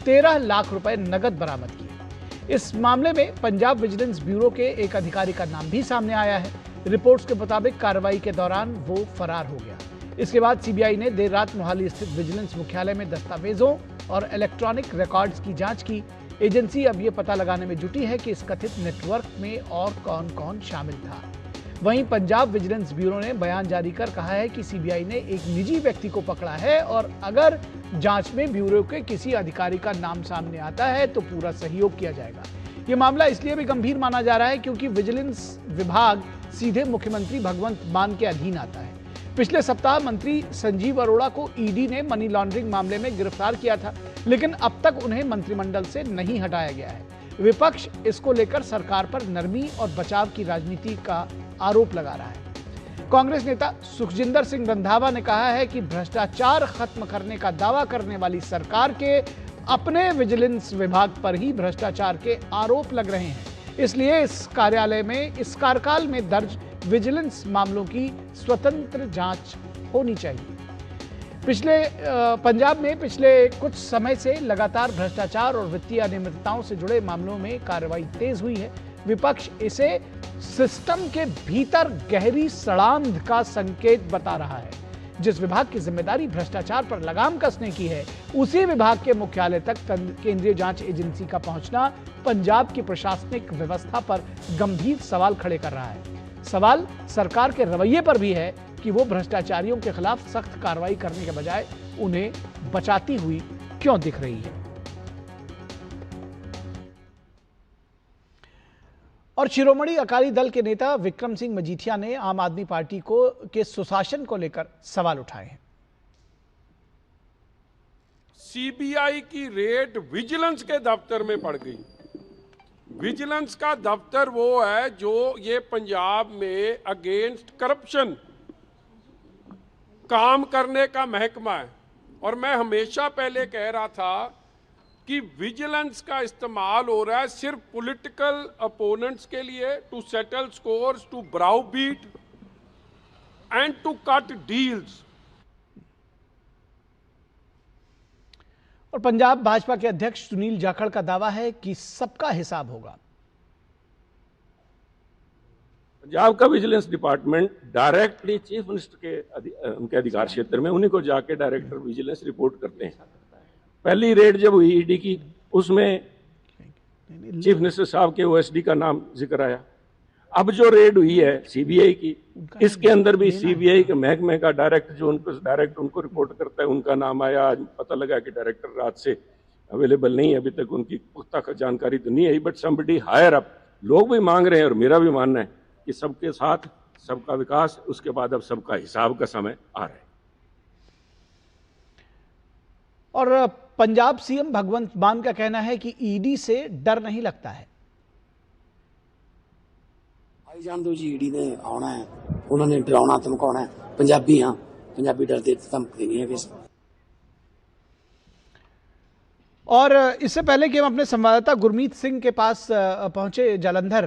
S1: 13 लाख रुपए नगद बरामद किए। इस मामले में पंजाब विजिलेंस ब्यूरो के एक अधिकारी का नाम भी सामने आया है। रिपोर्ट्स के मुताबिक कार्रवाई के दौरान वो फरार हो गया। इसके बाद सीबीआई ने देर रात मोहाली स्थित विजिलेंस मुख्यालय में दस्तावेजों और इलेक्ट्रॉनिक रिकॉर्ड्स की जांच की। एजेंसी अब ये पता लगाने में जुटी है कि इस कथित नेटवर्क में और कौन कौन शामिल था। वहीं पंजाब विजिलेंस ब्यूरो ने बयान जारी कर कहा है कि सीबीआई ने एक निजी व्यक्ति को पकड़ा है और अगर जांच में ब्यूरो के किसी अधिकारी का नाम सामने आता है तो पूरा सहयोग किया जाएगा। ये मामला इसलिए भी गंभीर माना जा रहा है क्योंकि विजिलेंस विभाग सीधे मुख्यमंत्री भगवंत मान के अधीन आता है। पिछले सप्ताह मंत्री संजीव अरोड़ा को ईडी ने मनी लॉन्ड्रिंग मामले में गिरफ्तार किया था, लेकिन अब तक उन्हें मंत्रिमंडल से नहीं हटाया गया है। विपक्ष इसको लेकर सरकार पर नरमी और बचाव की राजनीति का आरोप लगा रहा है। कांग्रेस नेता सुखजिंदर सिंह रंधावा ने कहा है कि भ्रष्टाचार खत्म करने का दावा करने वाली सरकार के अपने विजिलेंस विभाग पर ही भ्रष्टाचार के आरोप लग रहे हैं, इसलिए इस कार्यालय में इस कार्यकाल में दर्ज विजिलेंस मामलों की स्वतंत्र जांच होनी चाहिए। पंजाब में पिछले कुछ समय से लगातार भ्रष्टाचार और वित्तीय अनियमितताओं से जुड़े मामलों में कार्रवाई तेज हुई है। विपक्ष इसे सिस्टम के भीतर गहरी सड़ांध का संकेत बता रहा है। जिस विभाग की जिम्मेदारी भ्रष्टाचार पर लगाम कसने की है, उसी विभाग के मुख्यालय तक केंद्रीय जांच एजेंसी का पहुंचना पंजाब की प्रशासनिक व्यवस्था पर गंभीर सवाल खड़े कर रहा है। सवाल सरकार के रवैये पर भी है कि वो भ्रष्टाचारियों के खिलाफ सख्त कार्रवाई करने के बजाय उन्हें बचाती हुई क्यों दिख रही है। और शिरोमणि अकाली दल के नेता विक्रम सिंह मजीठिया ने आम आदमी पार्टी के सुशासन को लेकर सवाल उठाए हैं।
S14: सीबीआई की रेड विजिलेंस के दफ्तर में पड़ गई। विजिलेंस का दफ्तर वो है जो ये पंजाब में अगेंस्ट करप्शन काम करने का महकमा है। और मैं हमेशा पहले कह रहा था कि विजिलेंस का इस्तेमाल हो रहा है सिर्फ पॉलिटिकल अपोनेंट्स के लिए, to settle scores, to browbeat and to cut deals.
S1: और पंजाब भाजपा के अध्यक्ष सुनील जाखड़ का दावा है कि सबका हिसाब होगा।
S15: पंजाब का vigilance department directly chief minister के उनके अधिकार क्षेत्र में उन्हीं को जाके डायरेक्टर विजिलेंस रिपोर्ट करते हैं। पहली रेड जब हुई ईडी की, उसमें चीफ मिनिस्टर साहब के ओएसडी का नाम जिक्र आया। अब जो रेड हुई है सीबीआई की, इसके अंदर भी सीबीआई के महकमे का डायरेक्टर जो उनको रिपोर्ट करता है, उनका नाम आया। आज पता लगा कि डायरेक्टर रात से अवेलेबल नहीं है, अभी तक उनकी पुख्ता जानकारी तो नहीं आई, बट समबडी हायर अप। लोग भी मांग रहे हैं और मेरा भी मानना है कि सबके साथ सबका विकास, उसके बाद अब सबका हिसाब का समय आ रहा है।
S1: और पंजाब सीएम भगवंत मान का कहना है कि ईडी से डर नहीं लगता है।
S16: आई जान दो जी, ईडी ने आना है, उन्होंने डराना धमकाना है। पंजाबी हाँ, पंजाबी डरते धमकते नहीं है किसी।
S1: और इससे पहले कि हम अपने संवाददाता गुरमीत सिंह के पास पहुंचे जालंधर,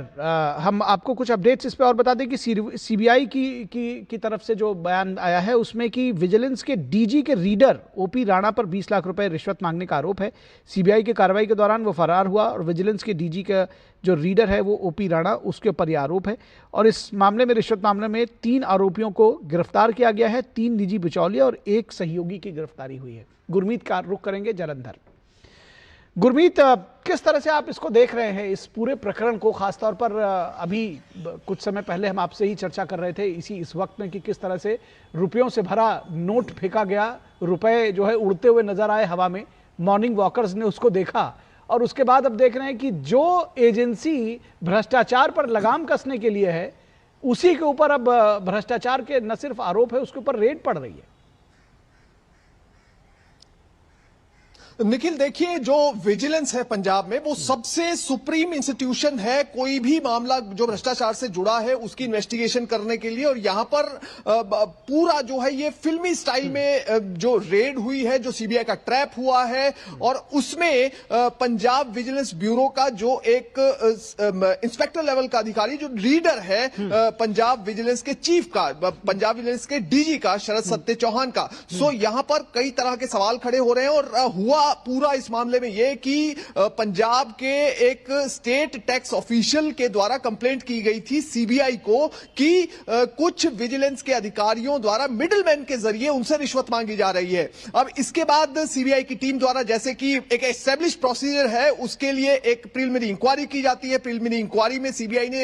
S1: हम आपको कुछ अपडेट्स इस पे और बता दें कि सीबीआई की तरफ से जो बयान आया है उसमें कि विजिलेंस के डीजी के रीडर ओपी राणा पर 20 लाख रुपए रिश्वत मांगने का आरोप है। सीबीआई की कार्रवाई के दौरान वो फरार हुआ और विजिलेंस के डीजी का जो रीडर है वो ओपी राणा, उसके ऊपर यह आरोप है। और इस मामले में, रिश्वत मामले में 3 आरोपियों को गिरफ्तार किया गया है, 3 निजी बिचौलिए और 1 सहयोगी की गिरफ्तारी हुई है। गुरमीत का रुख करेंगे जालंधर। गुरमीत, किस तरह से आप इसको देख रहे हैं, इस पूरे प्रकरण को? खासतौर पर अभी कुछ समय पहले हम आपसे ही चर्चा कर रहे थे इस वक्त में कि किस तरह से रुपयों से भरा नोट फेंका गया, रुपए जो है उड़ते हुए नजर आए हवा में, मॉर्निंग वॉकर्स ने उसको देखा, और उसके बाद अब देख रहे हैं कि जो एजेंसी भ्रष्टाचार पर लगाम कसने के लिए है उसी के ऊपर अब भ्रष्टाचार के न सिर्फ आरोप है, उसके ऊपर रेड पड़ रही है।
S17: निखिल, देखिए, जो विजिलेंस है पंजाब में वो सबसे सुप्रीम इंस्टीट्यूशन है कोई भी मामला जो भ्रष्टाचार से जुड़ा है उसकी इन्वेस्टिगेशन करने के लिए। और यहां पर पूरा जो है ये फिल्मी स्टाइल में जो रेड हुई है, जो सीबीआई का ट्रैप हुआ है, और उसमें पंजाब विजिलेंस ब्यूरो का जो एक इंस्पेक्टर लेवल का अधिकारी, जो लीडर है पंजाब विजिलेंस के चीफ का, पंजाब विजिलेंस के डीजी का, शरद सत्य चौहान का। सो यहां पर कई तरह के सवाल खड़े हो रहे हैं। और हुआ पूरा इस मामले में यह कि पंजाब के एक स्टेट टैक्स ऑफिशियल के द्वारा कंप्लेंट की गई थी सीबीआई को कि कुछ विजिलेंस के अधिकारियों द्वारा मिडिलमैन के जरिए उनसे रिश्वत मांगी जा रही है। अब इसके बाद सीबीआई की टीम द्वारा, जैसे कि एक एस्टेब्लिश प्रोसीजर है, उसके लिए एक प्रिलिमिनरी इंक्वायरी की जाती है। प्रिलिमिनरी इंक्वायरी में सीबीआई ने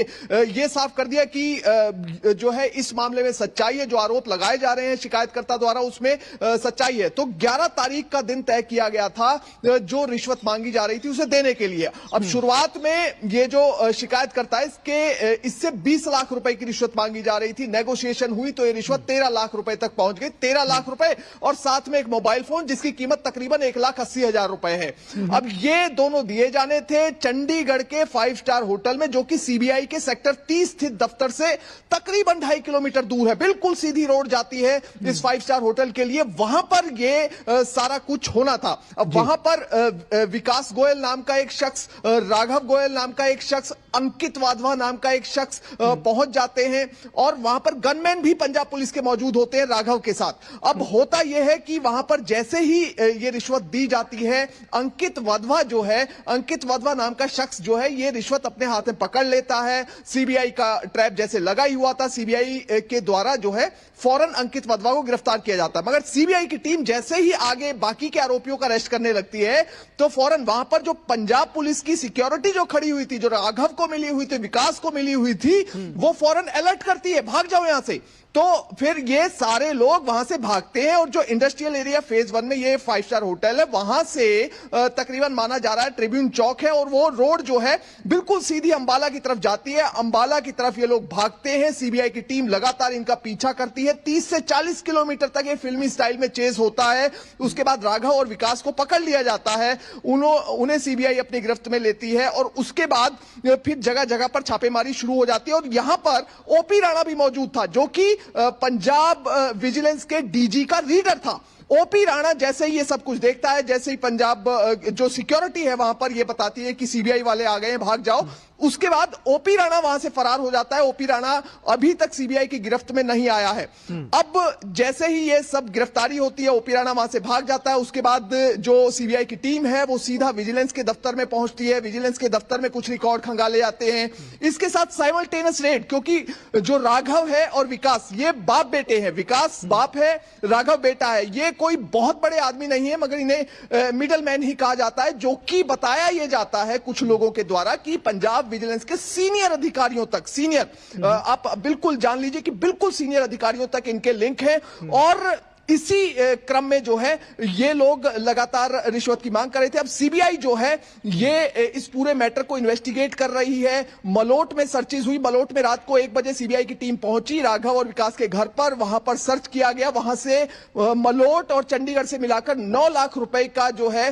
S17: यह साफ कर दिया कि जो है इस मामले में सच्चाई है, जो आरोप लगाए जा रहे हैं शिकायतकर्ता द्वारा उसमें सच्चाई है। तो 11 तारीख का दिन तय किया गया था जो रिश्वत मांगी जा रही थी उसे देने के लिए। अब शुरुआत में ये जो शिकायतकर्ता है इससे 20 लाख रुपए की रिश्वत मांगी जा रही थी। नेगोशिएशन हुई तो ये रिश्वत 13 लाख रुपए तक पहुंच गई। 13 लाख रुपए और साथ में एक मोबाइल फोन जिसकी कीमत तकरीबन 1,80,000 रुपए है। अब ये दोनों दिए जाने थे चंडीगढ़ के 5 स्टार होटल में, जो कि सीबीआई के सेक्टर 30 स्थित दफ्तर से तकरीबन 2.5 किलोमीटर दूर है। बिल्कुल सीधी रोड जाती है इस 5 स्टार होटल के लिए। वहां पर ये सारा कुछ होना था। अब वहां पर विकास गोयल नाम का एक शख्स, राघव गोयल नाम का एक शख्स, अंकित वाधवा नाम का एक शख्स पहुंच जाते हैं और वहां पर गनमैन भी पंजाब पुलिस के मौजूद होते हैं राघव के साथ। अब होता यह है कि वहां पर जैसे ही ये रिश्वत दी जाती है, अंकित वाधवा जो है, अंकित वाधवा नाम का शख्स जो है ये रिश्वत अपने हाथ में पकड़ लेता है। सीबीआई का ट्रैप जैसे लगा ही हुआ था, सीबीआई के द्वारा जो है फौरन अंकित वाधवा को गिरफ्तार किया जाता है। मगर सीबीआई की टीम जैसे ही आगे बाकी के आरोपियों का अरेस्ट करने लगती है तो फौरन वहां पर जो पंजाब पुलिस की सिक्योरिटी जो खड़ी हुई थी, जो राघव को मिली हुई थी, विकास को मिली हुई थी, वो फौरन अलर्ट करती है, भाग जाओ यहां से। तो फिर ये सारे लोग वहां से भागते हैं और जो इंडस्ट्रियल एरिया फेज 1 में ये 5 स्टार होटल है, वहां से तकरीबन माना जा रहा है ट्रिब्यून चौक है और वो रोड जो है बिल्कुल सीधी अंबाला की तरफ जाती है। अंबाला की तरफ ये लोग भागते हैं। सीबीआई की टीम लगातार इनका पीछा करती है। 30 से 40 किलोमीटर तक ये फिल्मी स्टाइल में चेज होता है। उसके बाद राघव और विकास को पकड़ लिया जाता है। उन्हें सीबीआई अपनी गिरफ्त में लेती है और उसके बाद फिर जगह जगह पर छापेमारी शुरू हो जाती है। और यहां पर ओपी राणा भी मौजूद था, जो कि पंजाब विजिलेंस के डीजी का रीडर था। ओपी राणा जैसे ही ये सब कुछ देखता है, जैसे ही पंजाब जो सिक्योरिटी है वहां पर ये बताती है कि सीबीआई वाले आ गए हैं, भाग जाओ, उसके बाद ओपी राणा वहां से फरार हो जाता है। ओपी राणा अभी तक सीबीआई की गिरफ्त में नहीं आया है। अब जैसे ही ये सब गिरफ्तारी होती है, ओपी राणा वहां से भाग जाता है। उसके बाद जो सीबीआई की टीम है वो सीधा विजिलेंस के दफ्तर में पहुंचती है। विजिलेंस के दफ्तर में कुछ रिकॉर्ड खंगाले जाते हैं। इसके साथ साइमल्टेनियस रेड, क्योंकि जो राघव है और विकास ये बाप बेटे हैं। विकास बाप है, राघव बेटा है। ये कोई बहुत बड़े आदमी नहीं है, मगर इन्हें मिडल मैन ही कहा जाता है, जो कि बताया यह जाता है कुछ लोगों के द्वारा कि पंजाब विजिलेंस के सीनियर अधिकारियों तक, सीनियर आप बिल्कुल जान लीजिए कि बिल्कुल सीनियर अधिकारियों तक इनके लिंक है। और इसी क्रम में जो है ये लोग लगातार रिश्वत की मांग कर रहे थे। अब सीबीआई जो है ये इस पूरे मैटर को इन्वेस्टिगेट कर रही है। मलोट में सर्चेज हुई। मलोट में रात को 1 बजे सीबीआई की टीम पहुंची राघव और विकास के घर पर। वहां पर सर्च किया गया। वहां से मलोट और चंडीगढ़ से मिलाकर 9 लाख रुपए का जो है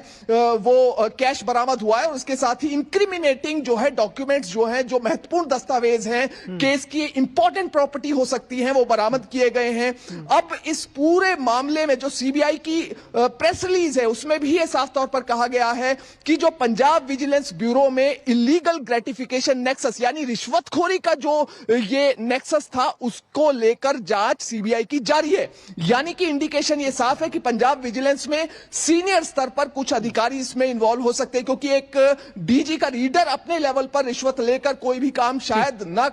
S17: वो कैश बरामद हुआ है। और उसके साथ ही इंक्रिमिनेटिंग जो है डॉक्यूमेंट्स जो है, जो महत्वपूर्ण दस्तावेज हैं, केस की इंपॉर्टेंट प्रॉपर्टी हो सकती है, वो बरामद किए गए हैं। अब इस पूरे मामले में जो सीबीआई की प्रेस रिलीज है उसमें भी ये साफ तौर पर कहा गया है कि जो पंजाब विजिलेंस ब्यूरो में इलीगल ग्रेटिफिकेशन नेक्सस यानी रिश्वतखोरी का जो ये नेक्सस था उसको लेकर जांच सीबीआई की जारी है। यानी कि इंडिकेशन ये साफ है कि पंजाब विजिलेंस में सीनियर स्तर पर कुछ अधिकारी इसमें इन्वॉल्व हो सकते हैं, क्योंकि एक डीजी का रीडर अपने लेवल पर रिश्वत लेकर कोई भी काम शायद ना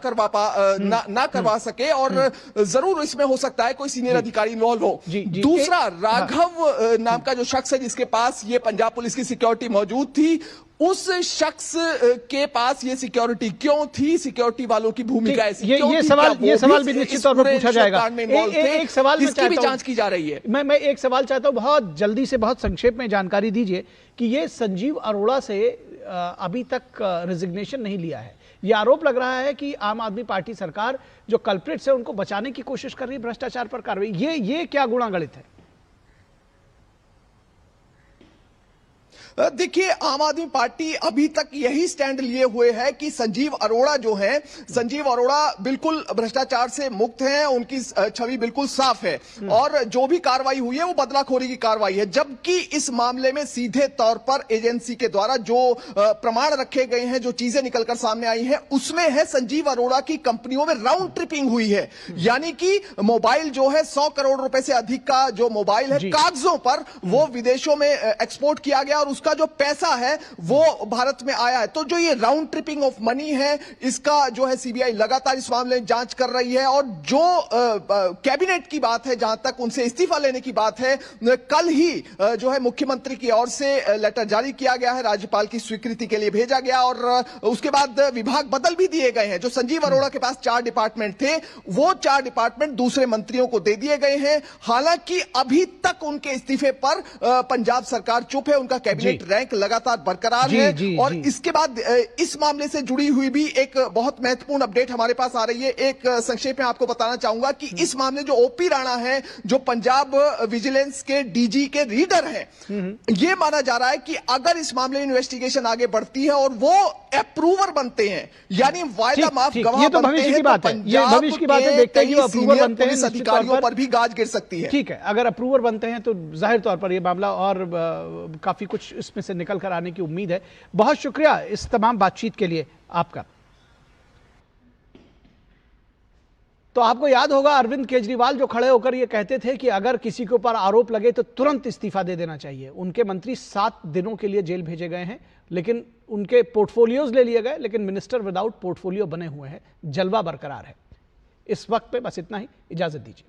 S17: करवा सके और जरूर इसमें हो सकता है कोई सीनियर अधिकारी इन्वॉल्व हो। दूसरा, राघव नाम का जो शख्स है जिसके पास ये पंजाब पुलिस की सिक्योरिटी मौजूद थी, उस शख्स के पास ये सिक्योरिटी क्यों थी, सिक्योरिटी वालों की भूमिका ऐसी क्यों थी,
S1: ये सवाल भी निश्चित तौर पर पूछा जाएगा। एक सवाल
S17: इसकी भी जांच की जा रही है।
S1: मैं एक सवाल चाहता हूं, बहुत जल्दी से बहुत संक्षेप में जानकारी दीजिए कि ये संजीव अरोड़ा से अभी तक रेजिग्नेशन नहीं लिया है। ये आरोप लग रहा है कि आम आदमी पार्टी सरकार जो कल्प्रिट्स है उनको बचाने की कोशिश कर रही है, भ्रष्टाचार पर कार्रवाई, ये क्या गुणागणित है?
S17: देखिए, आम आदमी पार्टी अभी तक यही स्टैंड लिए हुए है कि संजीव अरोड़ा जो है, संजीव अरोड़ा बिल्कुल भ्रष्टाचार से मुक्त हैं, उनकी छवि बिल्कुल साफ है और जो भी कार्रवाई हुई है वो बदलाखोरी की कार्रवाई है। जबकि इस मामले में सीधे तौर पर एजेंसी के द्वारा जो प्रमाण रखे गए हैं, जो चीजें निकलकर सामने आई हैं, उसमें है संजीव अरोड़ा की कंपनियों में राउंड ट्रिपिंग हुई है। यानी कि मोबाइल जो है 100 करोड़ रुपए से अधिक का जो मोबाइल है कागजों पर वो विदेशों में एक्सपोर्ट किया गया और उसका जो पैसा है वो भारत में आया है। तो जो ये राउंड ट्रिपिंग ऑफ मनी है, इसका जो है सीबीआई लगातार इस मामले में जांच कर रही है। और जो कैबिनेट की बात है, जहां तक उनसे इस्तीफा लेने की बात है, कल ही जो है मुख्यमंत्री की ओर से लेटर जारी किया गया है, राज्यपाल की स्वीकृति के लिए भेजा गया और उसके बाद विभाग बदल भी दिए गए हैं। जो संजीव अरोड़ा के पास 4 डिपार्टमेंट थे, वो 4 डिपार्टमेंट दूसरे मंत्रियों को दे दिए गए हैं। हालांकि अभी तक उनके इस्तीफे पर पंजाब सरकार चुप है, उनका कैबिनेट रैंक लगातार बरकरार है। और इसके बाद इस मामले से जुड़ी हुई भी एक बहुत महत्वपूर्ण अपडेट हमारे पास आ रही है। एक संक्षेप में आपको बताना चाहूंगा कि इस मामले जो ओपी राणा है, जो पंजाब विजिलेंस के डीजी के रीडर हैं, यह माना जा रहा है कि अगर इस मामले में इन्वेस्टिगेशन आगे बढ़ती है और वो अप्रूवर बनते हैं, यानी वायदा माफ गवाह बनते हैं, तो पंजाब के कई सीनियर पुलिस अधिकारियों पर भी गाज गिर सकती है।
S1: ठीक है, अगर अप्रूवर बनते हैं तो जाहिर तौर पर यह मामला और काफी कुछ इसमें से निकल कर आने की उम्मीद है। बहुत शुक्रिया इस तमाम बातचीत के लिए आपका। तो आपको याद होगा अरविंद केजरीवाल जो खड़े होकर ये कहते थे कि अगर किसी के ऊपर आरोप लगे तो तुरंत इस्तीफा दे देना चाहिए। उनके मंत्री 7 दिनों के लिए जेल भेजे गए हैं, लेकिन उनके पोर्टफोलियोज ले लिए गए, लेकिन मिनिस्टर विदाउट पोर्टफोलियो बने हुए हैं। जलवा बरकरार है। इस वक्त पे बस इतना ही, इजाजत दीजिए।